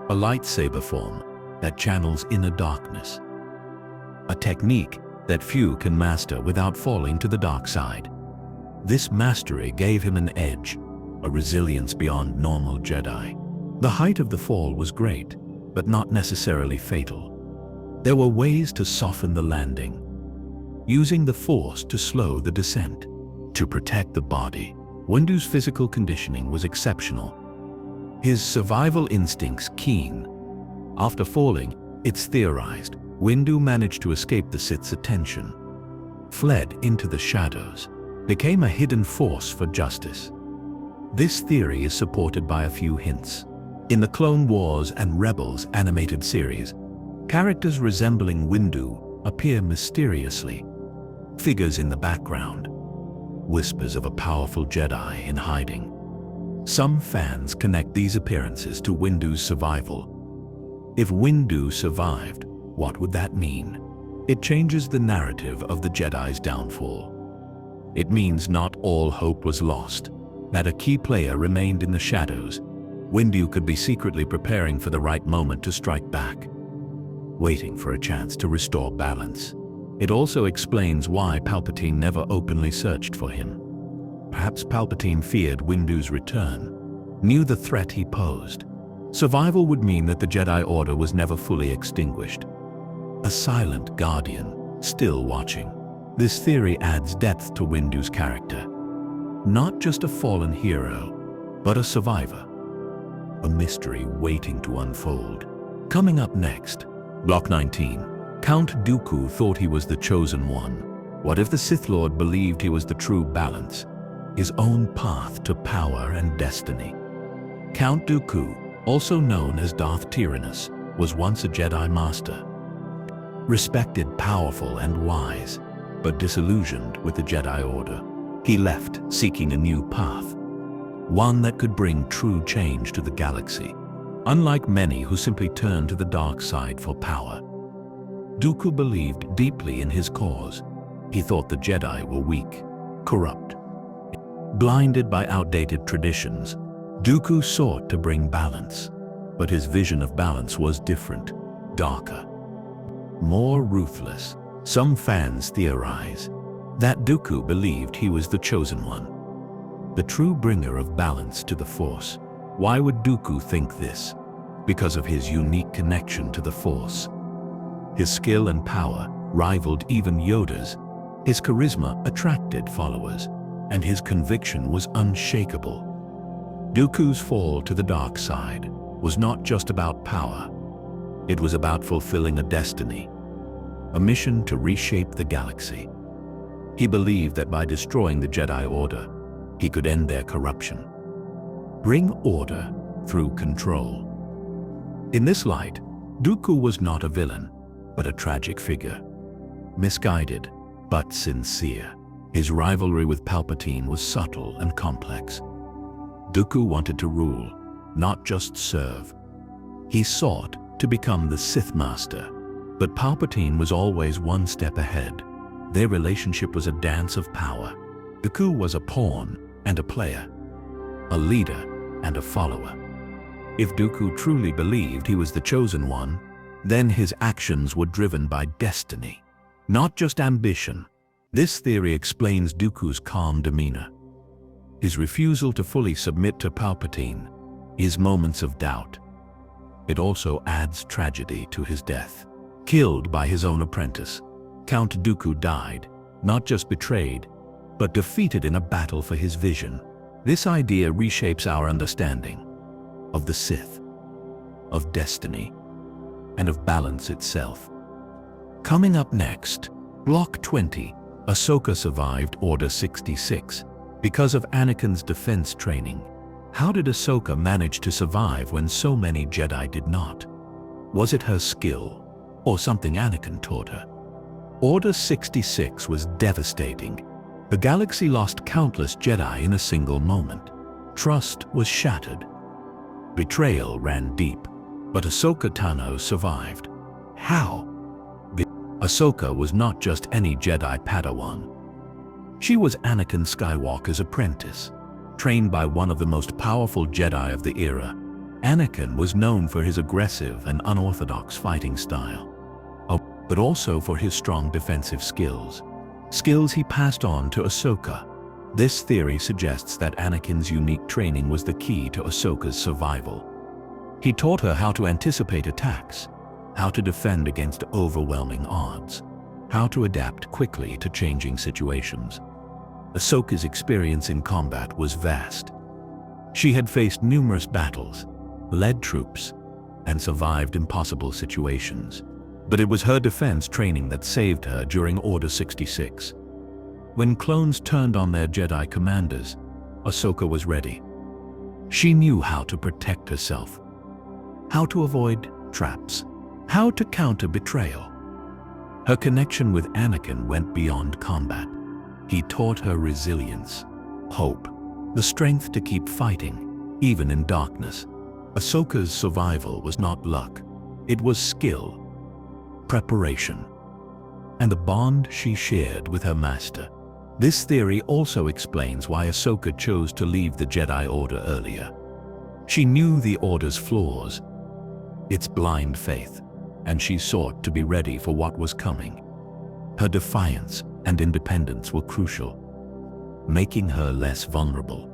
a lightsaber form that channels inner darkness, a technique that few can master without falling to the dark side. This mastery gave him an edge, a resilience beyond normal Jedi. The height of the fall was great, but not necessarily fatal. There were ways to soften the landing, using the Force to slow the descent. To protect the body, Windu's physical conditioning was exceptional, his survival instincts keen. After falling, it's theorized, Windu managed to escape the Sith's attention, fled into the shadows, became a hidden force for justice. This theory is supported by a few hints. In the Clone Wars and Rebels animated series, characters resembling Windu appear mysteriously, figures in the background, whispers of a powerful Jedi in hiding. Some fans connect these appearances to Windu's survival. If Windu survived, what would that mean? It changes the narrative of the Jedi's downfall. It means not all hope was lost, that a key player remained in the shadows. Windu could be secretly preparing for the right moment to strike back, waiting for a chance to restore balance. It also explains why Palpatine never openly searched for him. Perhaps Palpatine feared Windu's return, knew the threat he posed. Survival would mean that the Jedi Order was never fully extinguished. A silent guardian, still watching. This theory adds depth to Windu's character. Not just a fallen hero, but a survivor. A mystery waiting to unfold. Coming up next, Block 19. Count Dooku thought he was the chosen one. What if the Sith Lord believed he was the true balance, his own path to power and destiny? Count Dooku, also known as Darth Tyrannus, was once a Jedi Master. Respected, powerful, and wise, but disillusioned with the Jedi Order. He left, seeking a new path, one that could bring true change to the galaxy. Unlike many who simply turned to the dark side for power, Dooku believed deeply in his cause. He thought the Jedi were weak, corrupt, blinded by outdated traditions. Dooku sought to bring balance, but his vision of balance was different, darker, more ruthless. Some fans theorize that Dooku believed he was the chosen one, the true bringer of balance to the Force. Why would Dooku think this? Because of his unique connection to the Force. His skill and power rivaled even Yoda's. His charisma attracted followers, and his conviction was unshakable. Dooku's fall to the dark side was not just about power. It was about fulfilling a destiny, a mission to reshape the galaxy. He believed that by destroying the Jedi Order, he could end their corruption, bring order through control. In this light, Dooku was not a villain, but a tragic figure. Misguided, but sincere. His rivalry with Palpatine was subtle and complex. Dooku wanted to rule, not just serve. He sought to become the Sith Master, but Palpatine was always one step ahead. Their relationship was a dance of power. Dooku was a pawn and a player, a leader and a follower. If Dooku truly believed he was the chosen one, then his actions were driven by destiny, not just ambition. This theory explains Dooku's calm demeanor, his refusal to fully submit to Palpatine, his moments of doubt. It also adds tragedy to his death. Killed by his own apprentice, Count Dooku died, not just betrayed, but defeated in a battle for his vision. This idea reshapes our understanding of the Sith, of destiny, and of balance itself. Coming up next, Block 20, Ahsoka survived Order 66 because of Anakin's defense training. How did Ahsoka manage to survive when so many Jedi did not? Was it her skill, or something Anakin taught her? Order 66 was devastating. The galaxy lost countless Jedi in a single moment. Trust was shattered. Betrayal ran deep. But Ahsoka Tano survived. How? Ahsoka was not just any Jedi Padawan. She was Anakin Skywalker's apprentice, trained by one of the most powerful Jedi of the era. Anakin was known for his aggressive and unorthodox fighting style, but also for his strong defensive skills. Skills he passed on to Ahsoka. This theory suggests that Anakin's unique training was the key to Ahsoka's survival. He taught her how to anticipate attacks, how to defend against overwhelming odds, how to adapt quickly to changing situations. Ahsoka's experience in combat was vast. She had faced numerous battles, led troops, and survived impossible situations. But it was her defense training that saved her during Order 66. When clones turned on their Jedi commanders, Ahsoka was ready. She knew how to protect herself, how to avoid traps, how to counter betrayal. Her connection with Anakin went beyond combat. He taught her resilience, hope, the strength to keep fighting, even in darkness. Ahsoka's survival was not luck. It was skill, preparation, and the bond she shared with her master. This theory also explains why Ahsoka chose to leave the Jedi Order earlier. She knew the Order's flaws, its blind faith, and she sought to be ready for what was coming. Her defiance and independence were crucial, making her less vulnerable,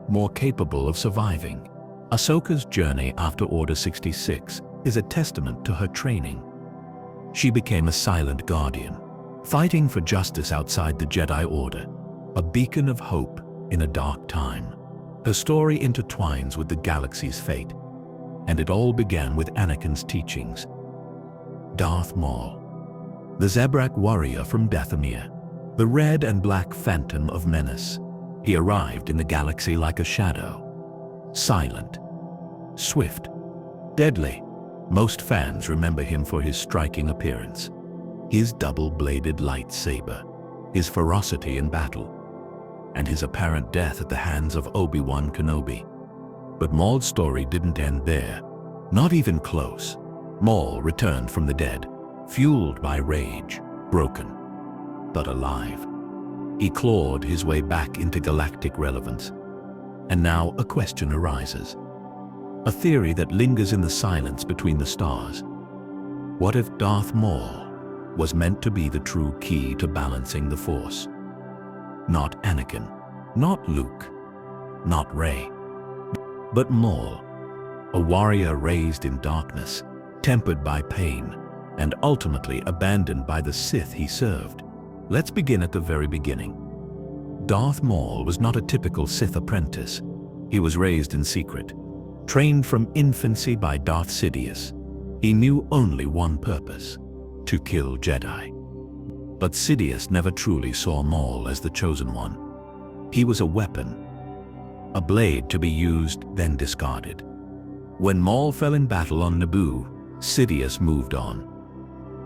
more capable of surviving. Ahsoka's journey after Order 66 is a testament to her training. She became a silent guardian, fighting for justice outside the Jedi Order, a beacon of hope in a dark time. Her story intertwines with the galaxy's fate, and it all began with Anakin's teachings. Darth Maul, the Zebrak warrior from Dathomir, the red and black phantom of menace. He arrived in the galaxy like a shadow, silent, swift, deadly, Most fans remember him for his striking appearance, his double-bladed lightsaber, his ferocity in battle, and his apparent death at the hands of Obi-Wan Kenobi. But Maul's story didn't end there. Not even close. Maul returned from the dead, fueled by rage, broken, but alive. He clawed his way back into galactic relevance. And now a question arises. A theory that lingers in the silence between the stars. What if Darth Maul was meant to be the true key to balancing the Force? Not Anakin, not Luke, not Rey, but Maul, a warrior raised in darkness, tempered by pain, and ultimately abandoned by the Sith he served. Let's begin at the very beginning. Darth Maul was not a typical Sith apprentice. He was raised in secret, trained from infancy by Darth Sidious. He knew only one purpose: to kill Jedi. But Sidious never truly saw Maul as the chosen one. He was a weapon, a blade to be used, then discarded. When Maul fell in battle on Naboo, Sidious moved on.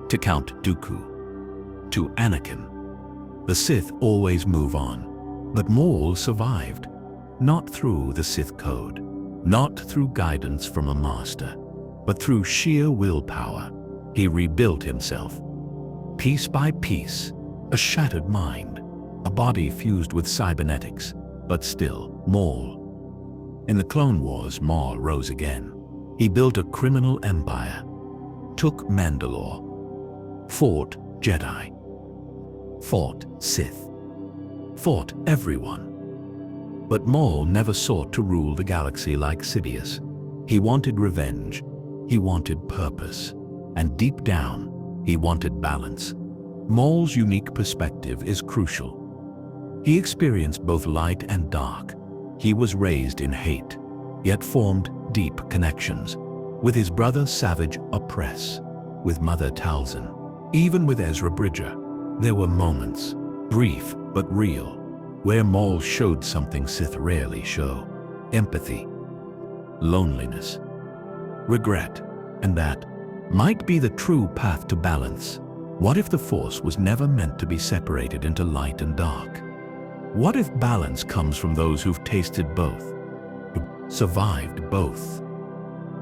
To Count Dooku, to Anakin. The Sith always move on, but Maul survived. Not through the Sith code, not through guidance from a master, but through sheer willpower. He rebuilt himself. Piece by piece, a shattered mind, a body fused with cybernetics, but still Maul. In the Clone Wars, Maul rose again. He built a criminal empire, took Mandalore, fought Jedi, fought Sith, fought everyone. But Maul never sought to rule the galaxy like Sidious. He wanted revenge, he wanted purpose, and deep down, he wanted balance. Maul's unique perspective is crucial. He experienced both light and dark. He was raised in hate, yet formed deep connections. With his brother Savage Opress, with Mother Talzin, even with Ezra Bridger, there were moments, brief but real, where Maul showed something Sith rarely show: empathy, loneliness, regret, and that might be the true path to balance. What if the Force was never meant to be separated into light and dark? What if balance comes from those who've tasted both, survived both,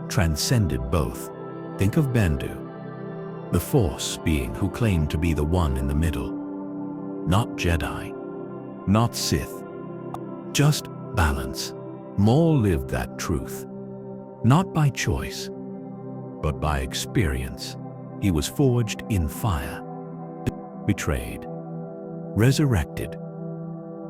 transcended both? Think of Bendu, the Force being who claimed to be the one in the middle. Not Jedi, not Sith, just balance. Maul lived that truth, not by choice, but by experience. He was forged in fire, betrayed, resurrected,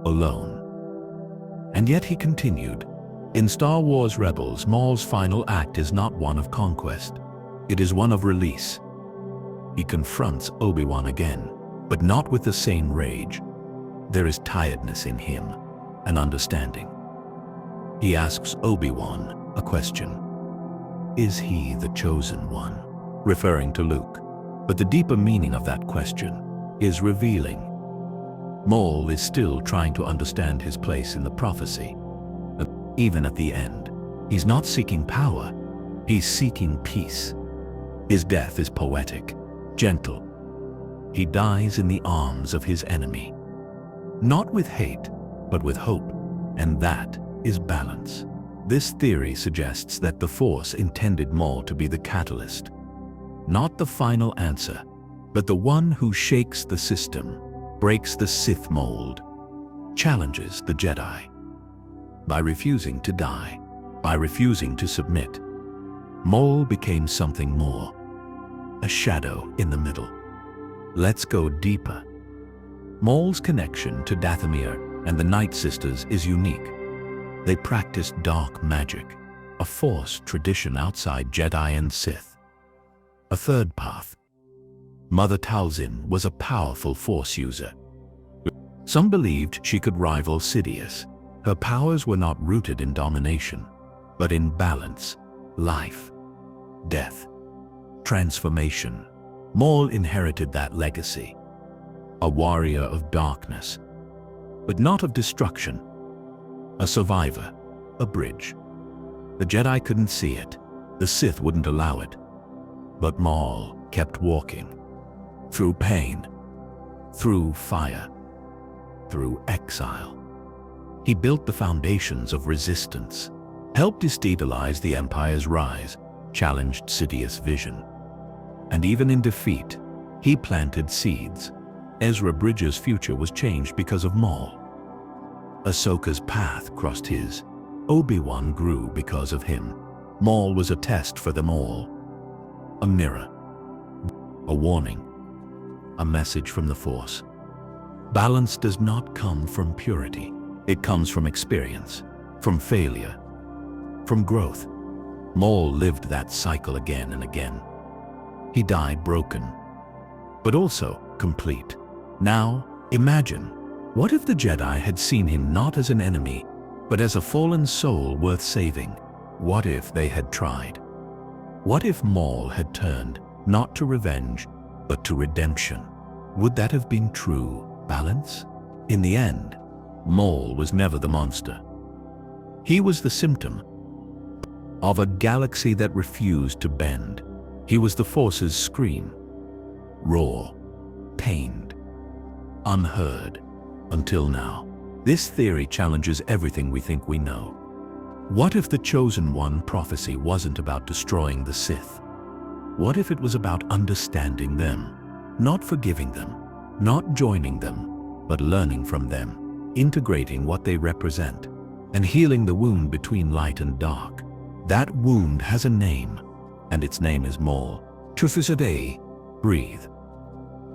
alone. And yet he continued. In Star Wars Rebels, Maul's final act is not one of conquest. It is one of release. He confronts Obi-Wan again, but not with the same rage. There is tiredness in him, an understanding. He asks Obi-Wan a question. Is he the chosen one? Referring to Luke. But the deeper meaning of that question is revealing. Maul is still trying to understand his place in the prophecy. Even at the end, he's not seeking power, he's seeking peace. His death is poetic, gentle. He dies in the arms of his enemy. Not with hate, but with hope, and that is balance. This theory suggests that the Force intended Maul to be the catalyst. Not the final answer, but the one who shakes the system, breaks the Sith mold, challenges the Jedi. By refusing to die, by refusing to submit, Maul became something more, a shadow in the middle. Let's go deeper. Maul's connection to Dathomir and the Night Sisters is unique. They practiced dark magic, a Force tradition outside Jedi and Sith. A third path. Mother Talzin was a powerful Force user. Some believed she could rival Sidious. Her powers were not rooted in domination, but in balance, life, death, transformation. Maul inherited that legacy. A warrior of darkness, but not of destruction. A survivor, a bridge. The Jedi couldn't see it. The Sith wouldn't allow it. But Maul kept walking. Through pain, through fire, through exile. He built the foundations of resistance, helped destabilize the Empire's rise, challenged Sidious' vision. And even in defeat, he planted seeds. Ezra Bridger's future was changed because of Maul. Ahsoka's path crossed his. Obi-Wan grew because of him. Maul was a test for them all. A mirror. A warning. A message from the Force. Balance does not come from purity. It comes from experience, from failure, from growth. Maul lived that cycle again and again. He died broken, but also complete. Now, imagine, what if the Jedi had seen him not as an enemy, but as a fallen soul worth saving? What if they had tried? What if Maul had turned, not to revenge, but to redemption? Would that have been true balance? In the end, Maul was never the monster. He was the symptom of a galaxy that refused to bend. He was the Force's scream, raw, pained, unheard, until now. This theory challenges everything we think we know. What if the Chosen One prophecy wasn't about destroying the Sith? What if it was about understanding them, not forgiving them, not joining them, but learning from them, integrating what they represent, and healing the wound between light and dark? That wound has a name, and its name is Maul. Truth is a day. Breathe.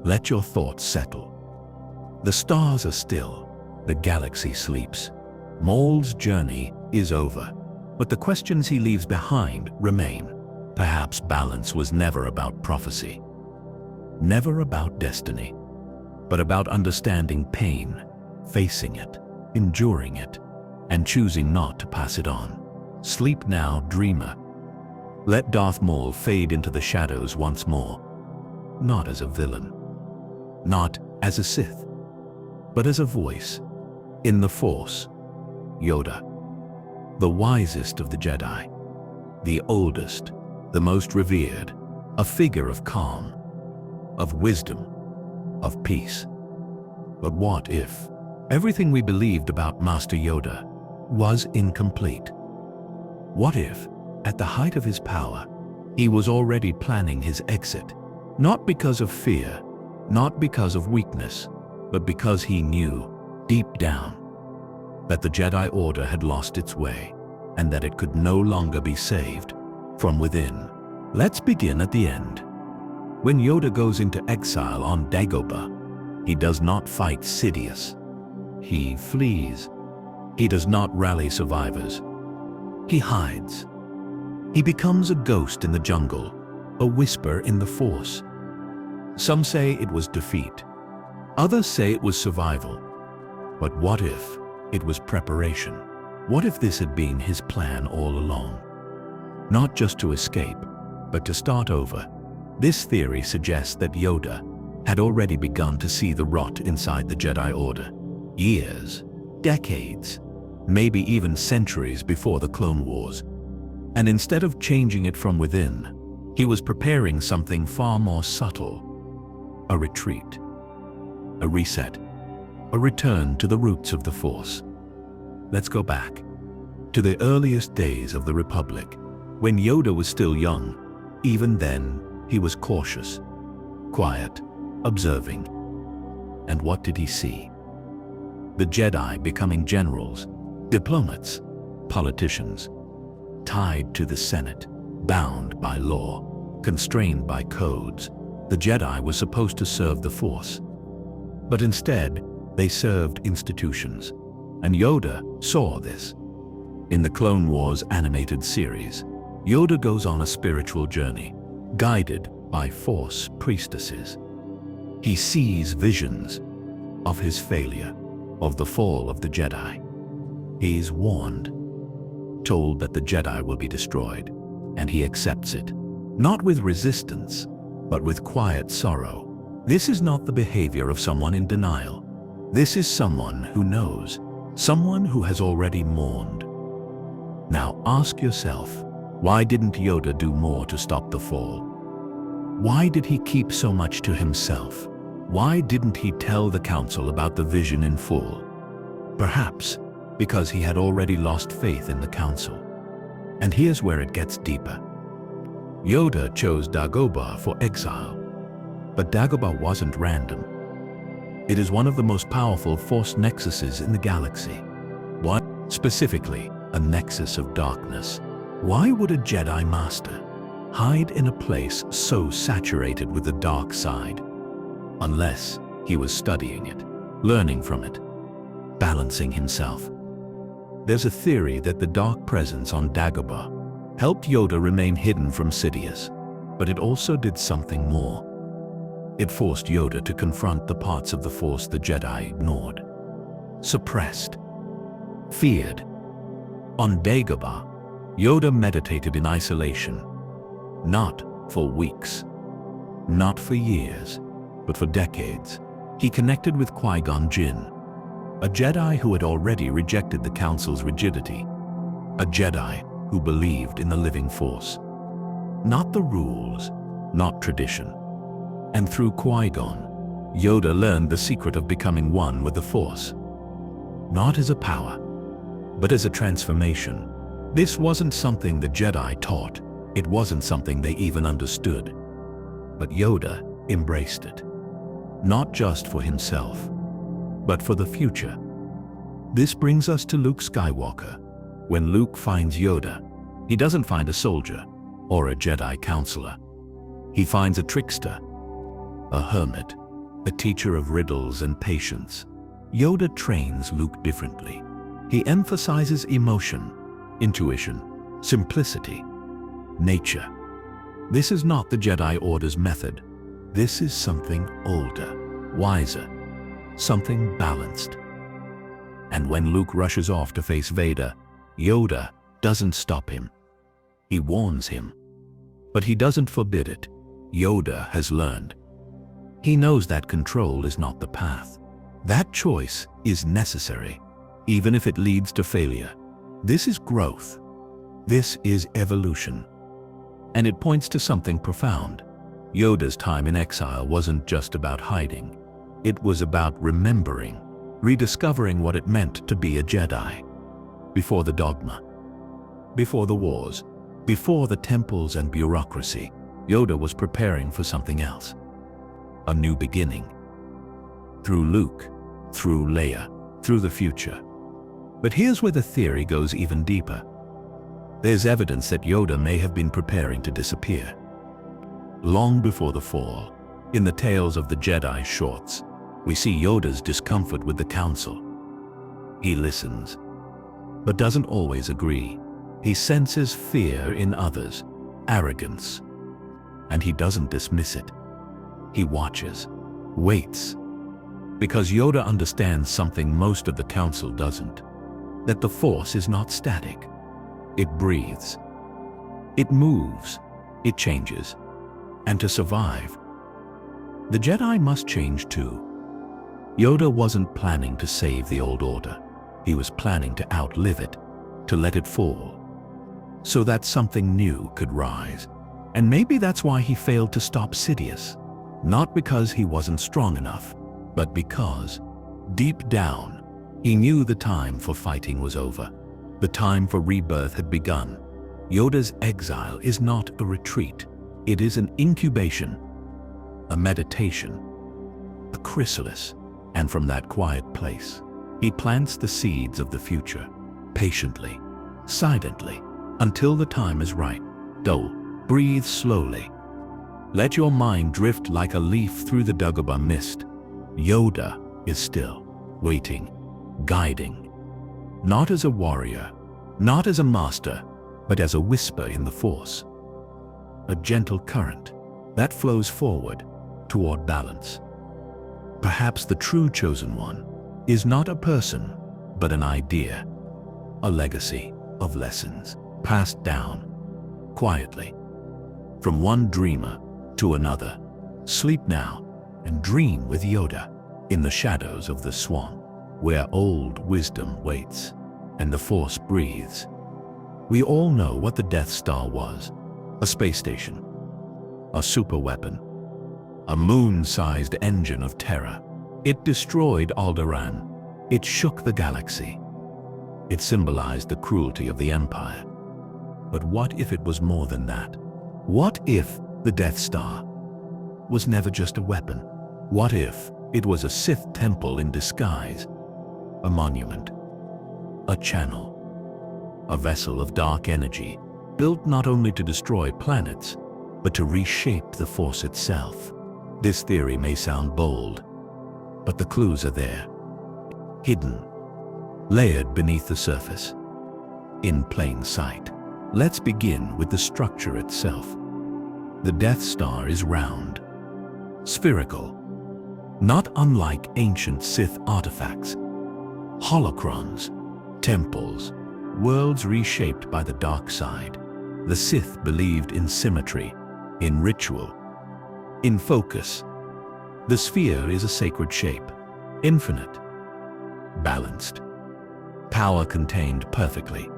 Let your thoughts settle. The stars are still. The galaxy sleeps. Maul's journey is over, but the questions he leaves behind remain. Perhaps balance was never about prophecy, never about destiny, but about understanding pain, facing it, enduring it, and choosing not to pass it on. Sleep now, dreamer. Let Darth Maul fade into the shadows once more, not as a villain, not as a Sith, but as a voice in the Force. Yoda, the wisest of the Jedi, the oldest, the most revered, a figure of calm, of wisdom, of peace. But what if everything we believed about Master Yoda was incomplete? What if, at the height of his power, he was already planning his exit, not because of fear, not because of weakness, but because he knew, deep down, that the Jedi Order had lost its way, and that it could no longer be saved from within? Let's begin at the end. When Yoda goes into exile on Dagobah, he does not fight Sidious. He flees. He does not rally survivors. He hides. He becomes a ghost in the jungle, a whisper in the Force. Some say it was defeat. Others say it was survival. But what if it was preparation? What if this had been his plan all along? Not just to escape, but to start over. This theory suggests that Yoda had already begun to see the rot inside the Jedi Order. Years, decades, maybe even centuries before the Clone Wars. And instead of changing it from within, he was preparing something far more subtle. A retreat, a reset, a return to the roots of the Force. Let's go back to the earliest days of the Republic, when Yoda was still young. Even then, he was cautious, quiet, observing. And what did he see? The Jedi becoming generals, diplomats, politicians, tied to the Senate, bound by law, constrained by codes. The Jedi was supposed to serve the Force, but instead, they served institutions. And Yoda saw this. In the Clone Wars animated series, Yoda goes on a spiritual journey, guided by Force priestesses. He sees visions of his failure, of the fall of the Jedi. He is warned, told that the Jedi will be destroyed, and he accepts it, not with resistance, but with quiet sorrow. This is not the behavior of someone in denial. This is someone who knows, someone who has already mourned. Now ask yourself, why didn't Yoda do more to stop the fall? Why did he keep so much to himself? Why didn't he tell the council about the vision in full? Perhaps because he had already lost faith in the council. And here's where it gets deeper. Yoda chose Dagobah for exile, but Dagobah wasn't random. It is one of the most powerful Force nexuses in the galaxy. What? Specifically, a nexus of darkness. Why would a Jedi Master hide in a place so saturated with the dark side? Unless he was studying it, learning from it, balancing himself. There's a theory that the dark presence on Dagobah helped Yoda remain hidden from Sidious, but it also did something more. It forced Yoda to confront the parts of the Force the Jedi ignored, suppressed, feared. On Dagobah, Yoda meditated in isolation, not for weeks, not for years, but for decades. He connected with Qui-Gon Jinn, a Jedi who had already rejected the Council's rigidity, a Jedi who believed in the living Force, not the rules, not tradition. And through Qui-Gon, Yoda learned the secret of becoming one with the Force, not as a power, but as a transformation. This wasn't something the Jedi taught. It wasn't something they even understood. But Yoda embraced it, not just for himself, but for the future. This brings us to Luke Skywalker. When Luke finds Yoda, he doesn't find a soldier or a Jedi counselor. He finds a trickster, a hermit, a teacher of riddles and patience. Yoda trains Luke differently. He emphasizes emotion, intuition, simplicity, nature. This is not the Jedi Order's method. This is something older, wiser, something balanced. And when Luke rushes off to face Vader, Yoda doesn't stop him. He warns him. But he doesn't forbid it. Yoda has learned. He knows that control is not the path. That choice is necessary, even if it leads to failure. This is growth. This is evolution. And it points to something profound. Yoda's time in exile wasn't just about hiding. It was about remembering, rediscovering what it meant to be a Jedi. Before the dogma, before the wars, before the temples and bureaucracy, Yoda was preparing for something else. A new beginning. Through Luke, through Leia, through the future. But here's where the theory goes even deeper. There's evidence that Yoda may have been preparing to disappear. Long before the fall, in the Tales of the Jedi shorts, we see Yoda's discomfort with the Council. He listens, but doesn't always agree. He senses fear in others, arrogance, and he doesn't dismiss it. He watches, waits, because Yoda understands something most of the Council doesn't, that the Force is not static. It breathes, it moves, it changes, and to survive, the Jedi must change too. Yoda wasn't planning to save the old order. He was planning to outlive it, to let it fall, so that something new could rise. And maybe that's why he failed to stop Sidious. Not because he wasn't strong enough, but because, deep down, he knew the time for fighting was over. The time for rebirth had begun. Yoda's exile is not a retreat. It is an incubation, a meditation, a chrysalis. And from that quiet place, he plants the seeds of the future, patiently, silently, until the time is right. Dole, breathe slowly. Let your mind drift like a leaf through the Dagobah mist. Yoda is still, waiting, guiding. Not as a warrior, not as a master, but as a whisper in the Force. A gentle current that flows forward toward balance. Perhaps the true chosen one is not a person, but an idea, a legacy of lessons passed down quietly from one dreamer to another. Sleep now and dream with Yoda in the shadows of the swamp, where old wisdom waits and the Force breathes. We all know what the Death Star was: a space station, a superweapon, a moon-sized engine of terror. It destroyed Alderaan. It shook the galaxy. It symbolized the cruelty of the Empire. But what if it was more than that? What if the Death Star was never just a weapon? What if it was a Sith temple in disguise? A monument, a channel, a vessel of dark energy, built not only to destroy planets, but to reshape the Force itself. This theory may sound bold, but the clues are there, hidden, layered beneath the surface, in plain sight. Let's begin with the structure itself. The Death Star is round, spherical, not unlike ancient Sith artifacts. Holocrons, temples, worlds reshaped by the dark side. The Sith believed in symmetry, in ritual, in focus. The sphere is a sacred shape, infinite, balanced, power contained perfectly.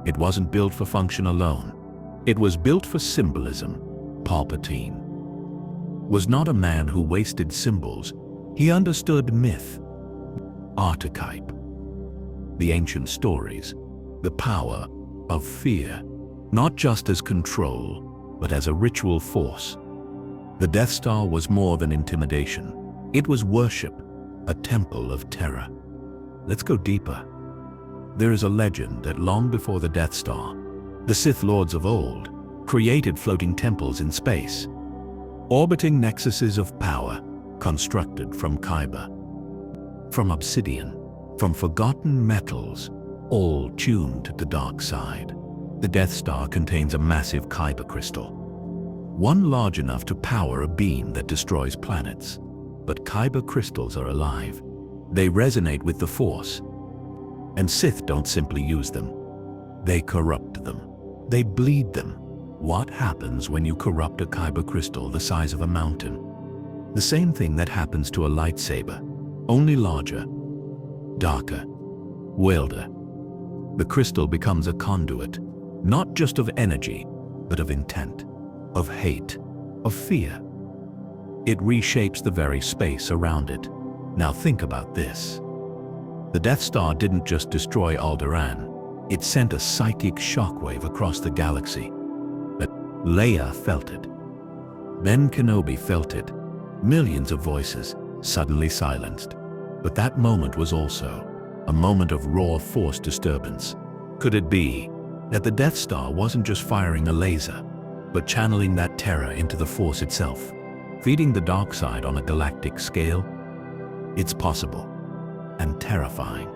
It wasn't built for function alone. It was built for symbolism. Palpatine was not a man who wasted symbols. He understood myth, archetype, the ancient stories, the power of fear, not just as control, but as a ritual force. The Death Star was more than intimidation. It was worship, a temple of terror. Let's go deeper. There is a legend that long before the Death Star, the Sith Lords of old created floating temples in space, orbiting nexuses of power constructed from kyber, from obsidian, from forgotten metals, all tuned to the dark side. The Death Star contains a massive kyber crystal, one large enough to power a beam that destroys planets. But kyber crystals are alive. They resonate with the Force. And Sith don't simply use them. They corrupt them. They bleed them. What happens when you corrupt a kyber crystal the size of a mountain? The same thing that happens to a lightsaber, only larger, darker, wilder. The crystal becomes a conduit, not just of energy, but of intent, of hate, of fear. It reshapes the very space around it. Now think about this. The Death Star didn't just destroy Alderaan. It sent a psychic shockwave across the galaxy. But Leia felt it. Ben Kenobi felt it. Millions of voices suddenly silenced. But that moment was also a moment of raw Force disturbance. Could it be that the Death Star wasn't just firing a laser, but channeling that terror into the Force itself, feeding the dark side on a galactic scale? It's possible, and terrifying.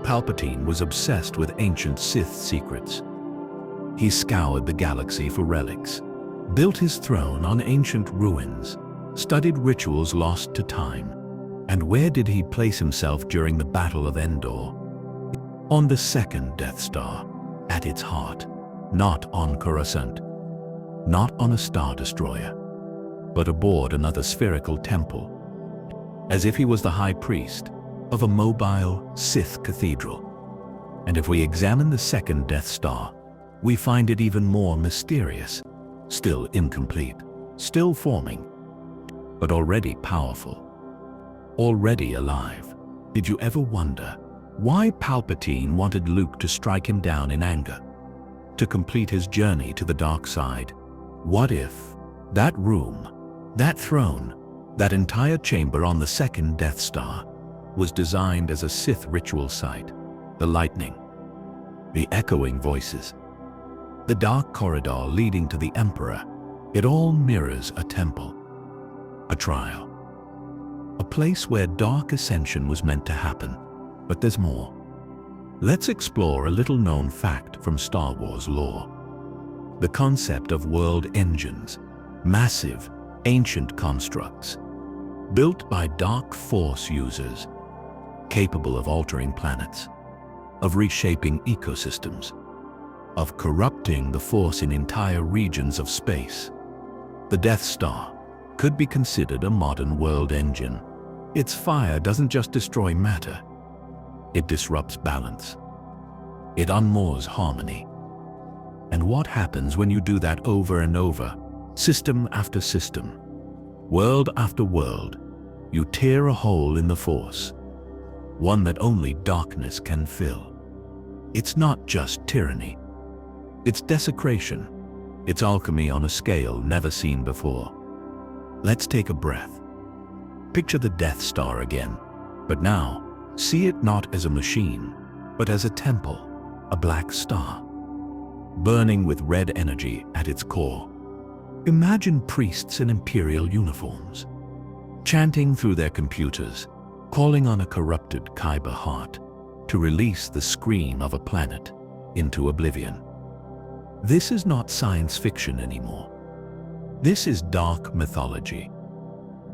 Palpatine was obsessed with ancient Sith secrets. He scoured the galaxy for relics, built his throne on ancient ruins, studied rituals lost to time. And where did he place himself during the Battle of Endor? On the second Death Star, at its heart, not on Coruscant, not on a Star Destroyer, but aboard another spherical temple, as if he was the High Priest of a mobile Sith cathedral. And if we examine the second Death Star, we find it even more mysterious, still incomplete, still forming, but already powerful, already alive. Did you ever wonder why Palpatine wanted Luke to strike him down in anger, to complete his journey to the dark side? What if that room, that throne, that entire chamber on the second Death Star was designed as a Sith ritual site? The lightning, the echoing voices, the dark corridor leading to the Emperor, it all mirrors a temple, a trial, a place where dark ascension was meant to happen. But there's more. Let's explore a little-known fact from Star Wars lore. The concept of world engines, massive, ancient constructs, built by dark Force users, capable of altering planets, of reshaping ecosystems, of corrupting the Force in entire regions of space. The Death Star could be considered a modern world engine. Its fire doesn't just destroy matter. It disrupts balance. It unmoors harmony. And what happens when you do that over and over? System after system, world after world, you tear a hole in the Force, one that only darkness can fill. It's not just tyranny. It's desecration. It's alchemy on a scale never seen before. Let's take a breath. Picture the Death Star again, but now, see it not as a machine, but as a temple, a black star, burning with red energy at its core. Imagine priests in imperial uniforms, chanting through their computers, calling on a corrupted Kyber heart to release the scream of a planet into oblivion. This is not science fiction anymore. This is dark mythology,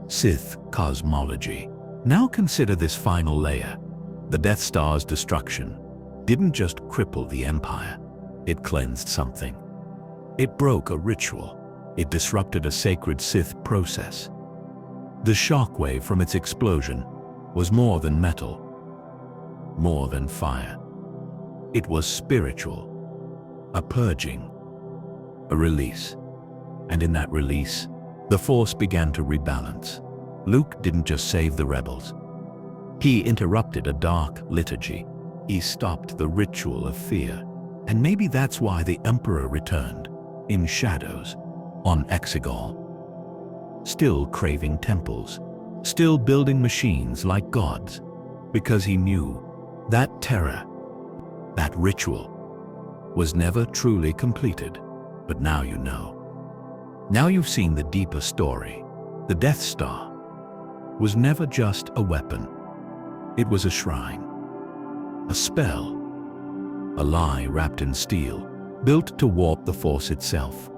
Sith cosmology. Now consider this final layer. The Death Star's destruction didn't just cripple the Empire, it cleansed something. It broke a ritual. It disrupted a sacred Sith process. The shockwave from its explosion was more than metal, more than fire. It was spiritual, a purging, a release. And in that release, the Force began to rebalance. Luke didn't just save the rebels. He interrupted a dark liturgy. He stopped the ritual of fear. And maybe that's why the Emperor returned, in shadows, on Exegol. Still craving temples, still building machines like gods, because he knew that terror, that ritual, was never truly completed. But now you know. Now you've seen the deeper story. The Death Star was never just a weapon. It was a shrine, a spell, a lie wrapped in steel, built to warp the Force itself.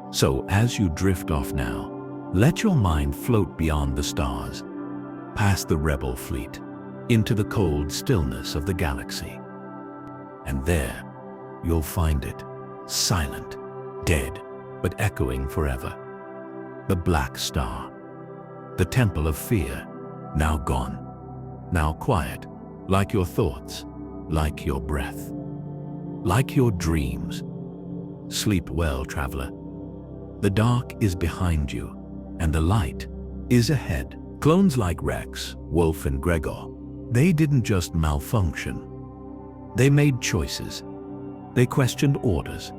So as you drift off now, let your mind float beyond the stars, past the rebel fleet, into the cold stillness of the galaxy. And there, you'll find it, silent, dead, but echoing forever. The Black Star, the Temple of Fear, now gone, now quiet, like your thoughts, like your breath, like your dreams. Sleep well, traveler. The dark is behind you, and the light is ahead. Clones like Rex, Wolf, and Gregor, they didn't just malfunction. They made choices. They questioned orders.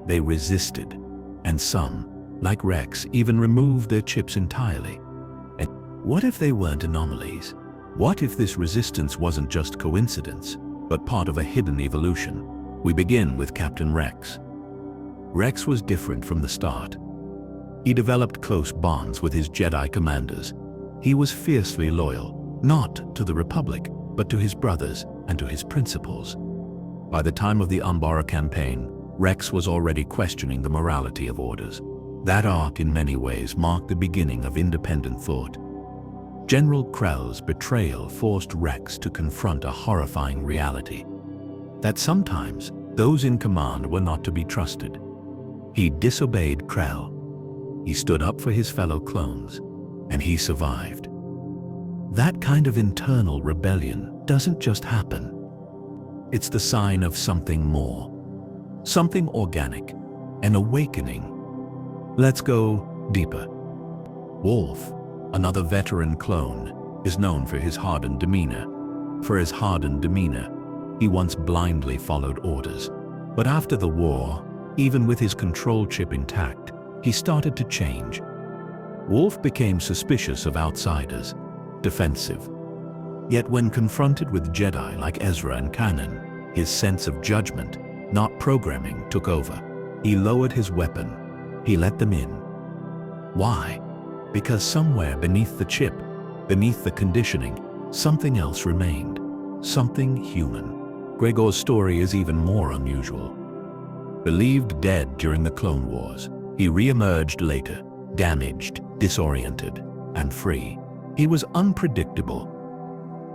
They resisted. And some, like Rex, even removed their chips entirely. And what if they weren't anomalies? What if this resistance wasn't just coincidence, but part of a hidden evolution? We begin with Captain Rex. Rex was different from the start. He developed close bonds with his Jedi commanders. He was fiercely loyal, not to the Republic, but to his brothers and to his principles. By the time of the Umbara campaign, Rex was already questioning the morality of orders. That arc in many ways marked the beginning of independent thought. General Krell's betrayal forced Rex to confront a horrifying reality, that sometimes those in command were not to be trusted. He disobeyed Krell. He stood up for his fellow clones, and he survived. That kind of internal rebellion doesn't just happen. It's the sign of something more, something organic, an awakening. Let's go deeper. Wolf, another veteran clone, is known for his hardened demeanor. He once blindly followed orders. But after the war, even with his control chip intact, he started to change. Wolf became suspicious of outsiders, defensive. Yet when confronted with Jedi like Ezra and Kanan, his sense of judgment, not programming, took over. He lowered his weapon. He let them in. Why? Because somewhere beneath the chip, beneath the conditioning, something else remained. Something human. Gregor's story is even more unusual. Believed dead during the Clone Wars, he re-emerged later, damaged, disoriented, and free. He was unpredictable,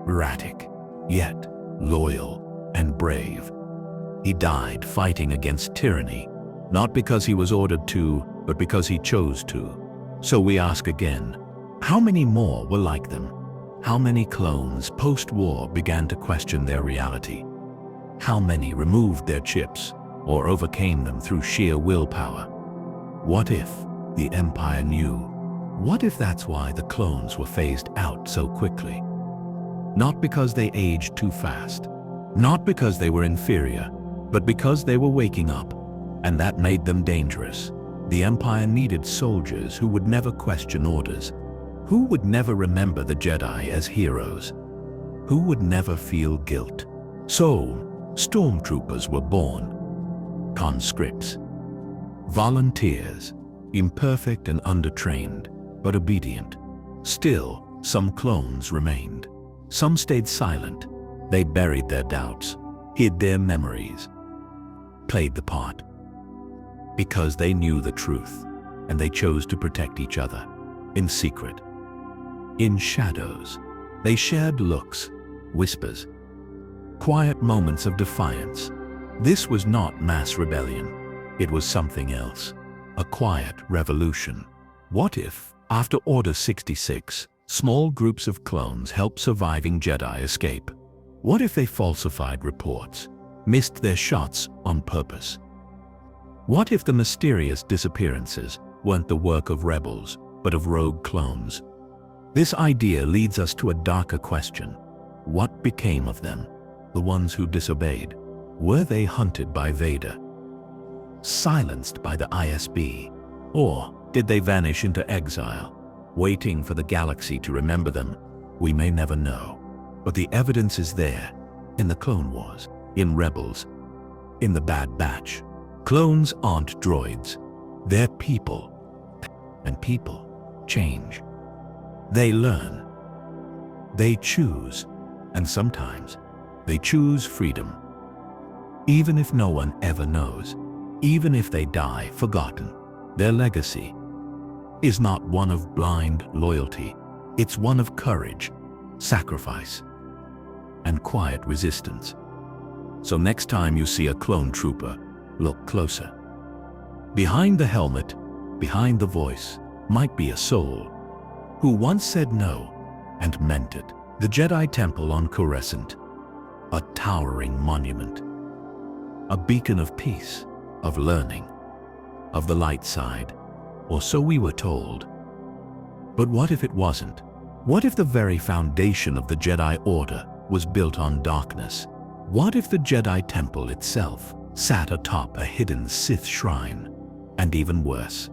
erratic, yet loyal and brave. He died fighting against tyranny, not because he was ordered to, but because he chose to. So we ask again, how many more were like them? How many clones post-war began to question their reality? How many removed their chips or overcame them through sheer willpower? What if the Empire knew. What if that's why the clones were phased out so quickly? Not because they aged too fast, not because they were inferior, but because they were waking up, and that made them dangerous. The Empire needed soldiers who would never question orders, who would never remember the Jedi as heroes, who would never feel guilt. So, stormtroopers were born. Conscripts. Volunteers. Imperfect and undertrained, but obedient. Still, some clones remained. Some stayed silent. They buried their doubts, hid their memories, played the part. Because they knew the truth, and they chose to protect each other, in secret. In shadows, they shared looks, whispers, quiet moments of defiance. This was not mass rebellion. It was something else. A quiet revolution. What if, after Order 66, small groups of clones helped surviving Jedi escape? What if they falsified reports, missed their shots on purpose? What if the mysterious disappearances weren't the work of rebels, but of rogue clones? This idea leads us to a darker question. What became of them? The ones who disobeyed? Were they hunted by Vader? Silenced by the ISB? Or did they vanish into exile, waiting for the galaxy to remember them? We may never know. But the evidence is there, in the Clone Wars, in Rebels, in the Bad Batch. Clones aren't droids. They're people. And people change. They learn. They choose. And sometimes, they choose freedom. Even if no one ever knows, even if they die forgotten, their legacy is not one of blind loyalty. It's one of courage, sacrifice, and quiet resistance. So next time you see a clone trooper, look closer. Behind the helmet, behind the voice, might be a soul who once said no and meant it. The Jedi Temple on Coruscant, a towering monument, a beacon of peace, of learning, of the light side, or so we were told. But what if it wasn't? What if the very foundation of the Jedi Order was built on darkness? What if the Jedi Temple itself sat atop a hidden Sith shrine? And even worse,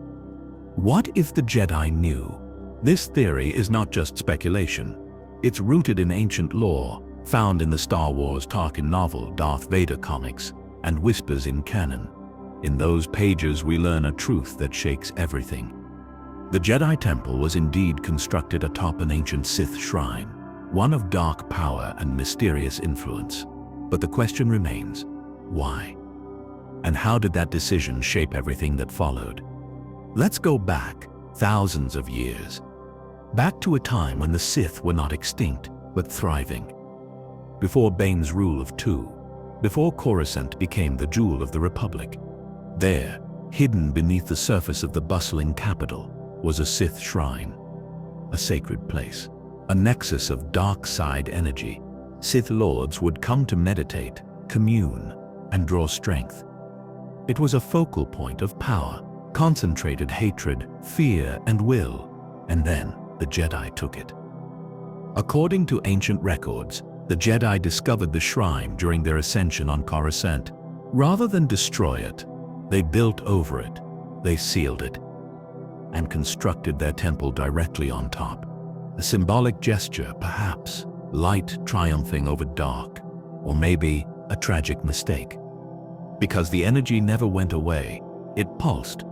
what if the Jedi knew? This theory is not just speculation. It's rooted in ancient lore, found in the Star Wars Tarkin novel, Darth Vader comics, and whispers in canon. In those pages we learn a truth that shakes everything. The Jedi Temple was indeed constructed atop an ancient Sith shrine, one of dark power and mysterious influence. But the question remains, why? And how did that decision shape everything that followed? Let's go back thousands of years. Back to a time when the Sith were not extinct, but thriving. Before Bane's rule of two, before Coruscant became the jewel of the Republic. There, hidden beneath the surface of the bustling capital, was a Sith shrine, a sacred place, a nexus of dark side energy. Sith lords would come to meditate, commune, and draw strength. It was a focal point of power, concentrated hatred, fear, and will, and then the Jedi took it. According to ancient records, the Jedi discovered the shrine during their ascension on Coruscant. Rather than destroy it, they built over it, they sealed it, and constructed their temple directly on top. A symbolic gesture, perhaps, light triumphing over dark, or maybe a tragic mistake. Because the energy never went away, it pulsed,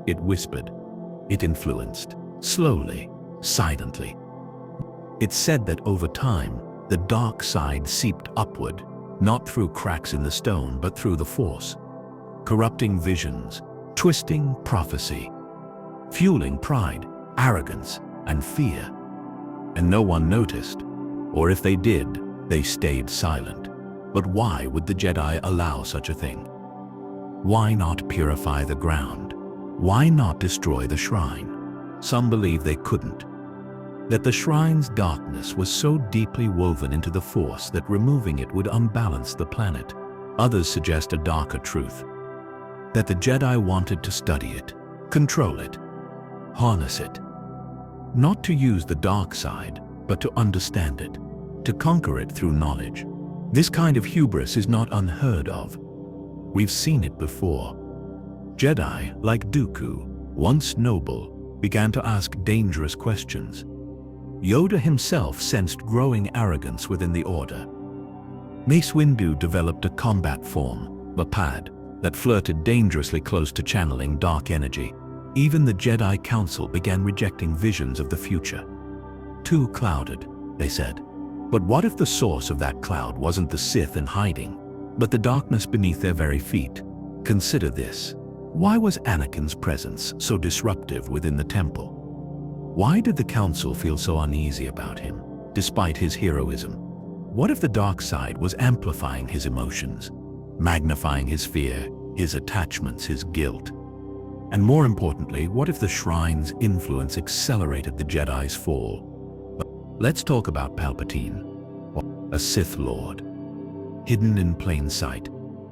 it whispered, it influenced, slowly, silently. It's said that over time, the dark side seeped upward, not through cracks in the stone but through the Force, corrupting visions, twisting prophecy, fueling pride, arrogance, and fear. And no one noticed, or if they did, they stayed silent. But why would the Jedi allow such a thing? Why not purify the ground? Why not destroy the shrine? Some believe they couldn't. That the shrine's darkness was so deeply woven into the Force that removing it would unbalance the planet. Others suggest a darker truth. That the Jedi wanted to study it, control it, harness it. Not to use the dark side, but to understand it, to conquer it through knowledge. This kind of hubris is not unheard of. We've seen it before. Jedi, like Dooku, once noble, began to ask dangerous questions. Yoda himself sensed growing arrogance within the Order. Mace Windu developed a combat form, Mapad, that flirted dangerously close to channeling dark energy. Even the Jedi Council began rejecting visions of the future. Too clouded, they said. But what if the source of that cloud wasn't the Sith in hiding, but the darkness beneath their very feet? Consider this. Why was Anakin's presence so disruptive within the temple? Why did the Council feel so uneasy about him, despite his heroism? What if the dark side was amplifying his emotions, magnifying his fear, his attachments, his guilt? And more importantly, what if the shrine's influence accelerated the Jedi's fall? Let's talk about Palpatine, a Sith Lord, hidden in plain sight,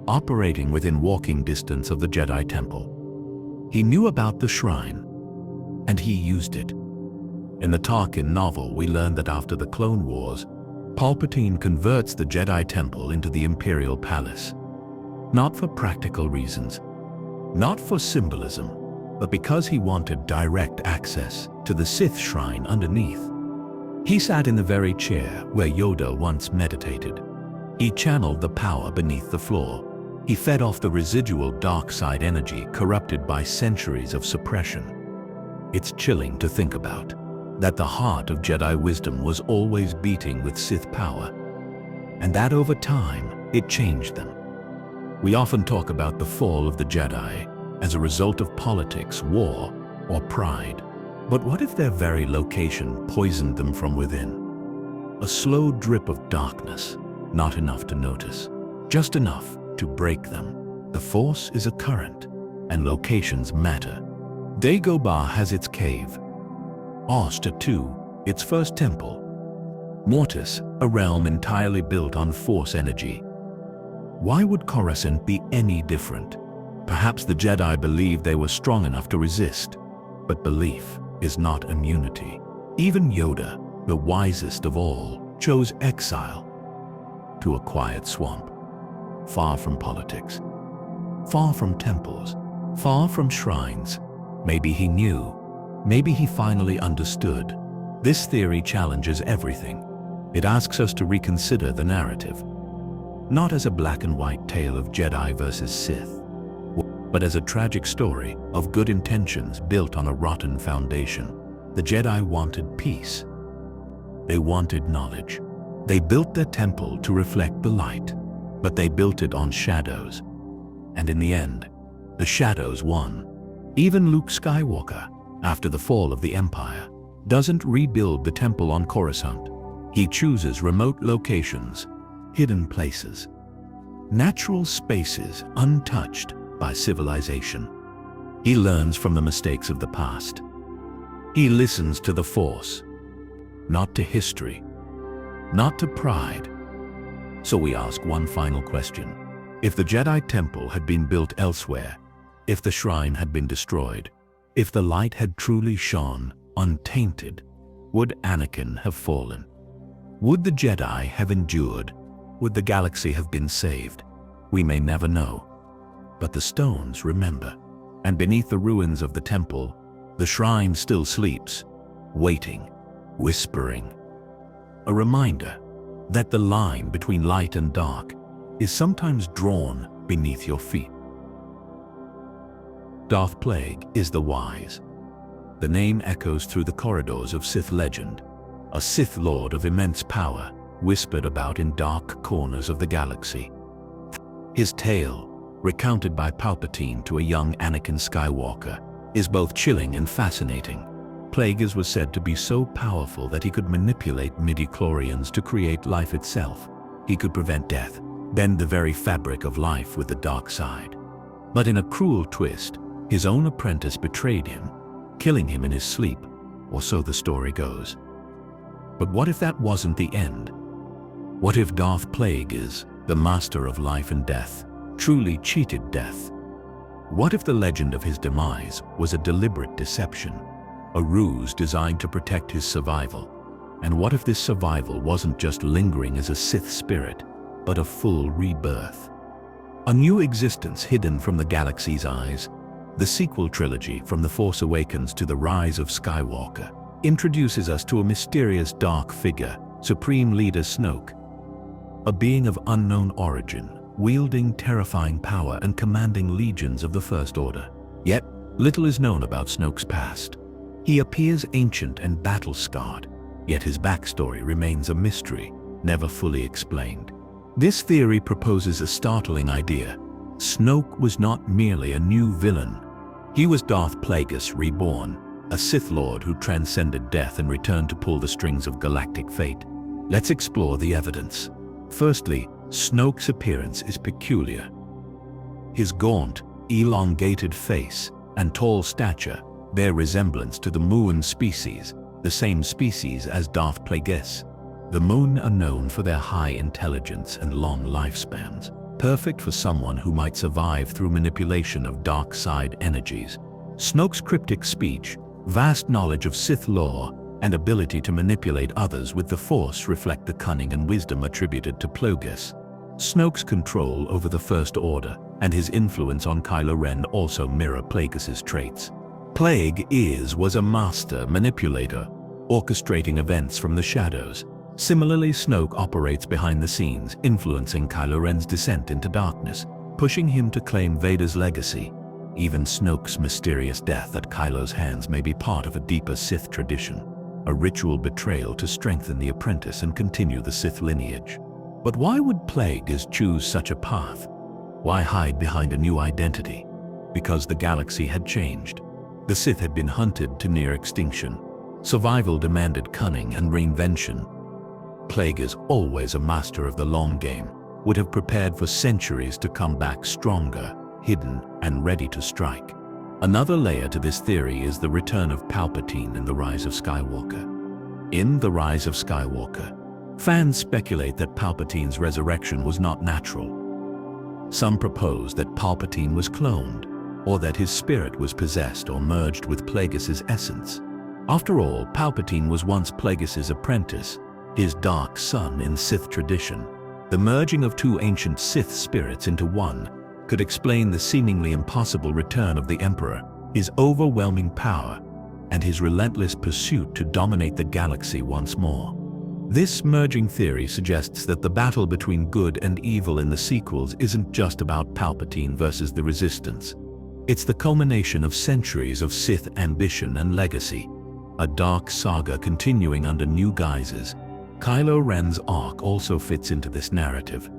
operating within walking distance of the Jedi Temple. He knew about the shrine, and he used it. In the Tarkin novel, we learn that after the Clone Wars, Palpatine converts the Jedi Temple into the Imperial Palace. Not for practical reasons, not for symbolism, but because he wanted direct access to the Sith shrine underneath. He sat in the very chair where Yoda once meditated. He channeled the power beneath the floor. He fed off the residual dark side energy corrupted by centuries of suppression. It's chilling to think about that the heart of Jedi wisdom was always beating with Sith power, and that over time it changed them. We often talk about the fall of the Jedi as a result of politics, war, or pride. But what if their very location poisoned them from within? A slow drip of darkness, not enough to notice, just enough to break them. The Force is a current, and locations matter. Dagobah has its cave, Osta too, its first temple, Mortis, a realm entirely built on Force energy. Why would Coruscant be any different? Perhaps the Jedi believed they were strong enough to resist, but belief is not immunity. Even Yoda, the wisest of all, chose exile to a quiet swamp, far from politics, far from temples, far from shrines. Maybe he knew, maybe he finally understood. This theory challenges everything. It asks us to reconsider the narrative, not as a black and white tale of Jedi versus Sith, but as a tragic story of good intentions built on a rotten foundation. The Jedi wanted peace. They wanted knowledge. They built their temple to reflect the light, but they built it on shadows. And in the end, the shadows won. Even Luke Skywalker, after the fall of the Empire, doesn't rebuild the temple on Coruscant. He chooses remote locations, hidden places, natural spaces untouched by civilization. He learns from the mistakes of the past. He listens to the Force, not to history, not to pride. So we ask one final question. If the Jedi Temple had been built elsewhere, if the shrine had been destroyed, if the light had truly shone untainted, would Anakin have fallen? Would the Jedi have endured? Would the galaxy have been saved? We may never know. But the stones remember, and beneath the ruins of the temple, the shrine still sleeps, waiting, whispering. A reminder that the line between light and dark is sometimes drawn beneath your feet. Darth Plague is the wise. The name echoes through the corridors of Sith legend, a Sith Lord of immense power, whispered about in dark corners of the galaxy. His tale, recounted by Palpatine to a young Anakin Skywalker, is both chilling and fascinating. Plagueis was said to be so powerful that he could manipulate midi-chlorians to create life itself. He could prevent death, bend the very fabric of life with the dark side. But in a cruel twist, his own apprentice betrayed him, killing him in his sleep, or so the story goes. But what if that wasn't the end? What if Darth Plagueis, the master of life and death, truly cheated death? What if the legend of his demise was a deliberate deception? a ruse designed to protect his survival. And what if this survival wasn't just lingering as a Sith spirit, but a full rebirth? A new existence hidden from the galaxy's eyes. The sequel trilogy, From The Force Awakens to The Rise of Skywalker, introduces us to a mysterious dark figure, Supreme Leader Snoke, a being of unknown origin, wielding terrifying power and commanding legions of the First Order. Yet, little is known about Snoke's past. He appears ancient and battle-scarred, yet his backstory remains a mystery, never fully explained. This theory proposes a startling idea. Snoke was not merely a new villain. He was Darth Plagueis reborn, a Sith Lord who transcended death and returned to pull the strings of galactic fate. Let's explore the evidence. Firstly, Snoke's appearance is peculiar. His gaunt, elongated face and tall stature bear resemblance to the Muun species, the same species as Darth Plagueis. The Muun are known for their high intelligence and long lifespans, perfect for someone who might survive through manipulation of dark side energies. Snoke's cryptic speech, vast knowledge of Sith lore, and ability to manipulate others with the Force reflect the cunning and wisdom attributed to Plagueis. Snoke's control over the First Order and his influence on Kylo Ren also mirror Plagueis' traits. Plagueis was a master manipulator, orchestrating events from the shadows. Similarly, Snoke operates behind the scenes, influencing Kylo Ren's descent into darkness, pushing him to claim Vader's legacy. Even Snoke's mysterious death at Kylo's hands may be part of a deeper Sith tradition, a ritual betrayal to strengthen the apprentice and continue the Sith lineage. But why would Plagueis choose such a path? Why hide behind a new identity? Because the galaxy had changed. The Sith had been hunted to near extinction. Survival demanded cunning and reinvention. Plagueis, always a master of the long game, would have prepared for centuries to come back stronger, hidden, and ready to strike. Another layer to this theory is the return of Palpatine in The Rise of Skywalker. In The Rise of Skywalker, fans speculate that Palpatine's resurrection was not natural. Some propose that Palpatine was cloned, or that his spirit was possessed or merged with Plagueis' essence. After all, Palpatine was once Plagueis' apprentice, his dark son in Sith tradition. The merging of two ancient Sith spirits into one could explain the seemingly impossible return of the Emperor, his overwhelming power, and his relentless pursuit to dominate the galaxy once more. This merging theory suggests that the battle between good and evil in the sequels isn't just about Palpatine versus the Resistance. It's the culmination of centuries of Sith ambition and legacy, a dark saga continuing under new guises. Kylo Ren's arc also fits into this narrative.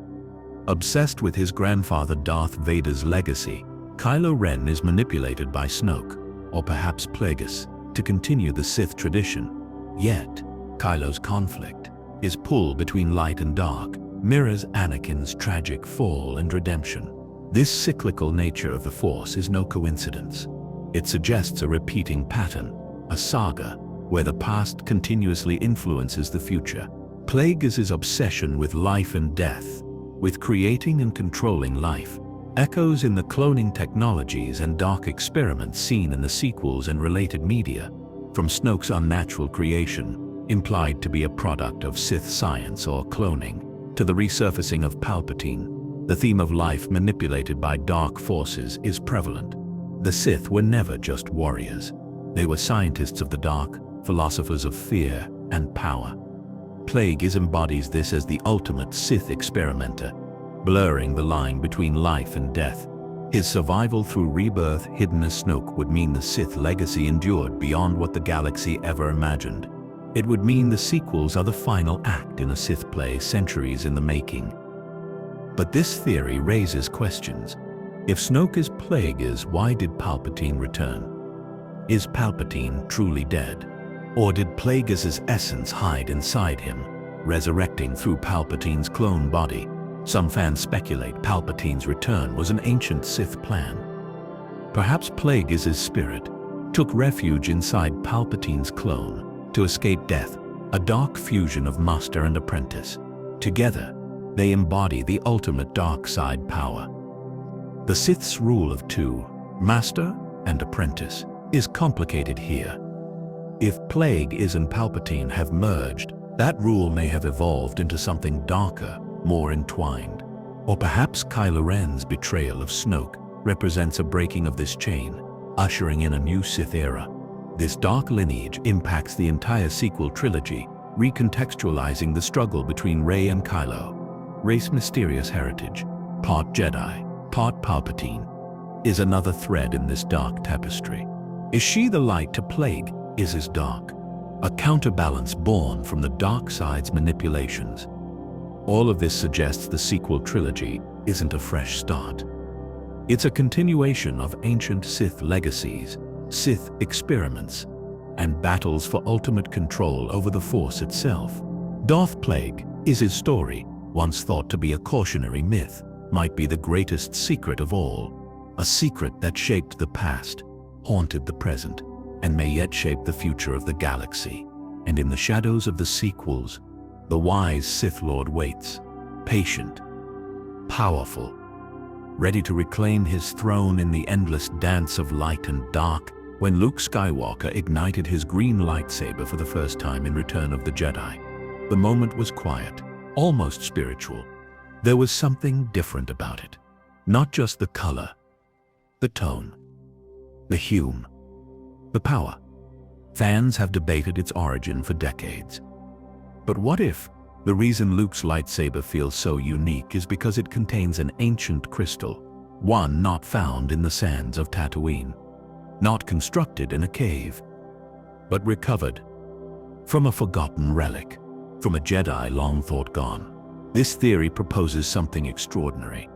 Obsessed with his grandfather Darth Vader's legacy, Kylo Ren is manipulated by Snoke, or perhaps Plagueis, to continue the Sith tradition. Yet, Kylo's conflict, his pull between light and dark, mirrors Anakin's tragic fall and redemption. This cyclical nature of the Force is no coincidence. It suggests a repeating pattern, a saga, where the past continuously influences the future. Plagueis' obsession with life and death, with creating and controlling life, echoes in the cloning technologies and dark experiments seen in the sequels and related media. From Snoke's unnatural creation, implied to be a product of Sith science or cloning, to the resurfacing of Palpatine, the theme of life manipulated by dark forces is prevalent. The Sith were never just warriors. They were scientists of the dark, philosophers of fear and power. Plagueis embodies this as the ultimate Sith experimenter, blurring the line between life and death. His survival through rebirth, hidden as Snoke, would mean the Sith legacy endured beyond what the galaxy ever imagined. It would mean the sequels are the final act in a Sith play centuries in the making. But this theory raises questions. If Snoke is Plagueis, why did Palpatine return? Is Palpatine truly dead? Or did Plagueis' essence hide inside him, resurrecting through Palpatine's clone body? Some fans speculate Palpatine's return was an ancient Sith plan. Perhaps Plagueis' spirit took refuge inside Palpatine's clone to escape death, a dark fusion of master and apprentice. Together, they embody the ultimate dark side power. The Sith's rule of two, master and apprentice, is complicated here. If Plague Is and Palpatine have merged, that rule may have evolved into something darker, more entwined. Or perhaps Kylo Ren's betrayal of Snoke represents a breaking of this chain, ushering in a new Sith era. This dark lineage impacts the entire sequel trilogy, recontextualizing the struggle between Rey and Kylo. Rey's mysterious heritage, part Jedi, part Palpatine, is another thread in this dark tapestry. Is she the light to Plague Is' dark? A counterbalance born from the dark side's manipulations. All of this suggests the sequel trilogy isn't a fresh start. It's a continuation of ancient Sith legacies, Sith experiments, and battles for ultimate control over the Force itself. Darth Plague Is' story, once thought to be a cautionary myth, might be the greatest secret of all. A secret that shaped the past, haunted the present, and may yet shape the future of the galaxy. And in the shadows of the sequels, the wise Sith Lord waits, patient, powerful, ready to reclaim his throne in the endless dance of light and dark. When Luke Skywalker ignited his green lightsaber for the first time in Return of the Jedi, the moment was quiet, almost spiritual. There was something different about it. Not just the color, the tone, the hue, the power. Fans have debated its origin for decades. But what if the reason Luke's lightsaber feels so unique is because it contains an ancient crystal, one not found in the sands of Tatooine, not constructed in a cave, but recovered from a forgotten relic, from a Jedi long thought gone? This theory proposes something extraordinary.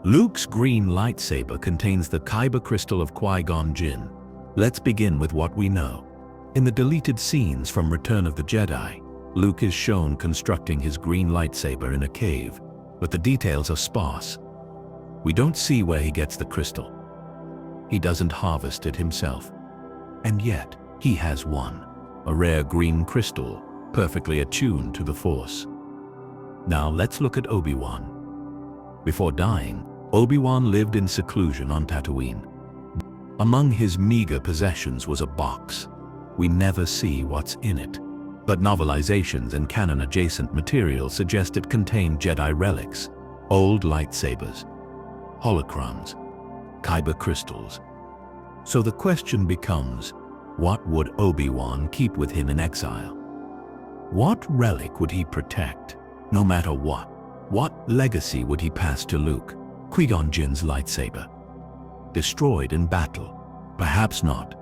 Luke's green lightsaber contains the Kyber crystal of Qui-Gon Jinn. Let's begin with what we know. In the deleted scenes from Return of the Jedi, Luke is shown constructing his green lightsaber in a cave, but the details are sparse. We don't see where he gets the crystal. He doesn't harvest it himself. And yet, he has one, a rare green crystal, perfectly attuned to the Force. Now let's look at Obi-Wan. Before dying, Obi-Wan lived in seclusion on Tatooine. Among his meager possessions was a box. We never see what's in it, but novelizations and canon-adjacent material suggest it contained Jedi relics, old lightsabers, holocrons, Kyber crystals. So the question becomes, what would Obi-Wan keep with him in exile? What relic would he protect, no matter what? What legacy would he pass to Luke? Qui-Gon Jinn's lightsaber. Destroyed in battle? Perhaps not.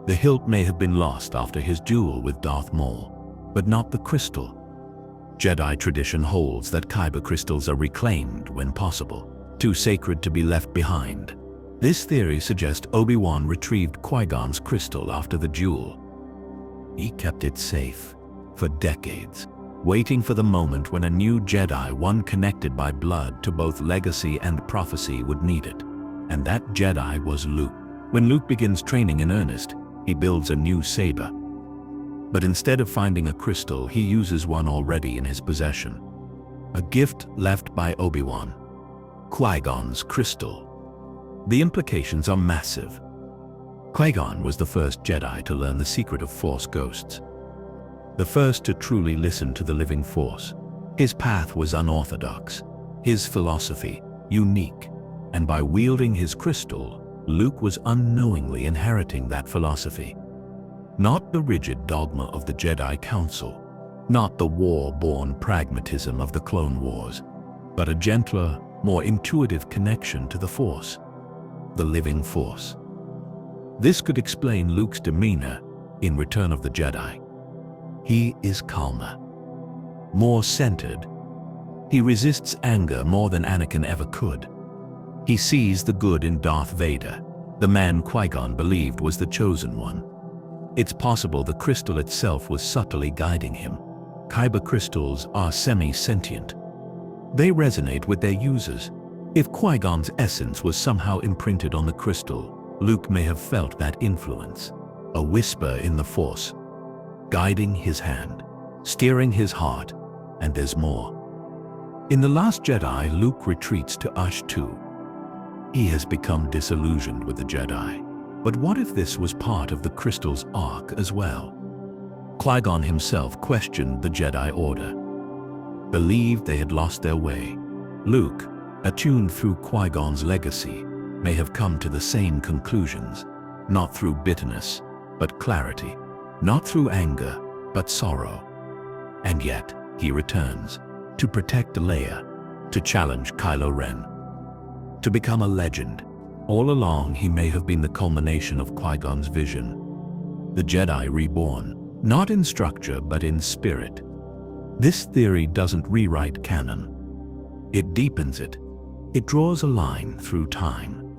The hilt may have been lost after his duel with Darth Maul, but not the crystal. Jedi tradition holds that Kyber crystals are reclaimed when possible, too sacred to be left behind. This theory suggests Obi-Wan retrieved Qui-Gon's crystal after the duel. He kept it safe for decades, waiting for the moment when a new Jedi, one connected by blood to both legacy and prophecy, would need it. And that Jedi was Luke. When Luke begins training in earnest, he builds a new saber. But instead of finding a crystal, he uses one already in his possession. A gift left by Obi-Wan. Qui-Gon's crystal. The implications are massive. Qui-Gon was the first Jedi to learn the secret of Force ghosts. The first to truly listen to the living Force. His path was unorthodox, his philosophy unique, and by wielding his crystal, Luke was unknowingly inheriting that philosophy. Not the rigid dogma of the Jedi Council, not the war-born pragmatism of the Clone Wars, but a gentler, more intuitive connection to the Force, the living Force. This could explain Luke's demeanor in Return of the Jedi. He is calmer, more centered. He resists anger more than Anakin ever could. He sees the good in Darth Vader, the man Qui-Gon believed was the chosen one. It's possible the crystal itself was subtly guiding him. Kyber crystals are semi-sentient. They resonate with their users. If Qui-Gon's essence was somehow imprinted on the crystal, Luke may have felt that influence. A whisper in the Force, guiding his hand, steering his heart, and there's more. In The Last Jedi, Luke retreats to Ahch-To. He has become disillusioned with the Jedi. But what if this was part of the crystal's arc as well? Qui-Gon himself questioned the Jedi Order, believed they had lost their way. Luke, attuned through Qui-Gon's legacy, may have come to the same conclusions, not through bitterness, but clarity, not through anger, but sorrow. And yet, he returns, to protect Leia, to challenge Kylo Ren, to become a legend. All along, he may have been the culmination of Qui-Gon's vision, the Jedi reborn, not in structure but in spirit. This theory doesn't rewrite canon. It deepens it. It draws a line through time.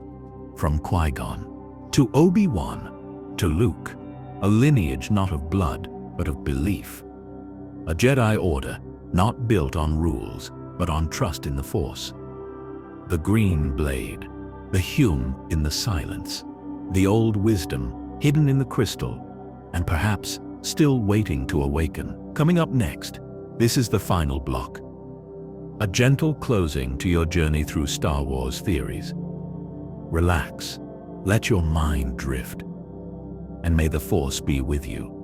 From Qui-Gon to Obi-Wan to Luke, a lineage not of blood but of belief. A Jedi Order not built on rules but on trust in the Force. The green blade, the Hume in the silence, the old wisdom hidden in the crystal, and perhaps still waiting to awaken. Coming up next, this is the final block. A gentle closing to your journey through Star Wars theories. Relax, let your mind drift, and may the Force be with you.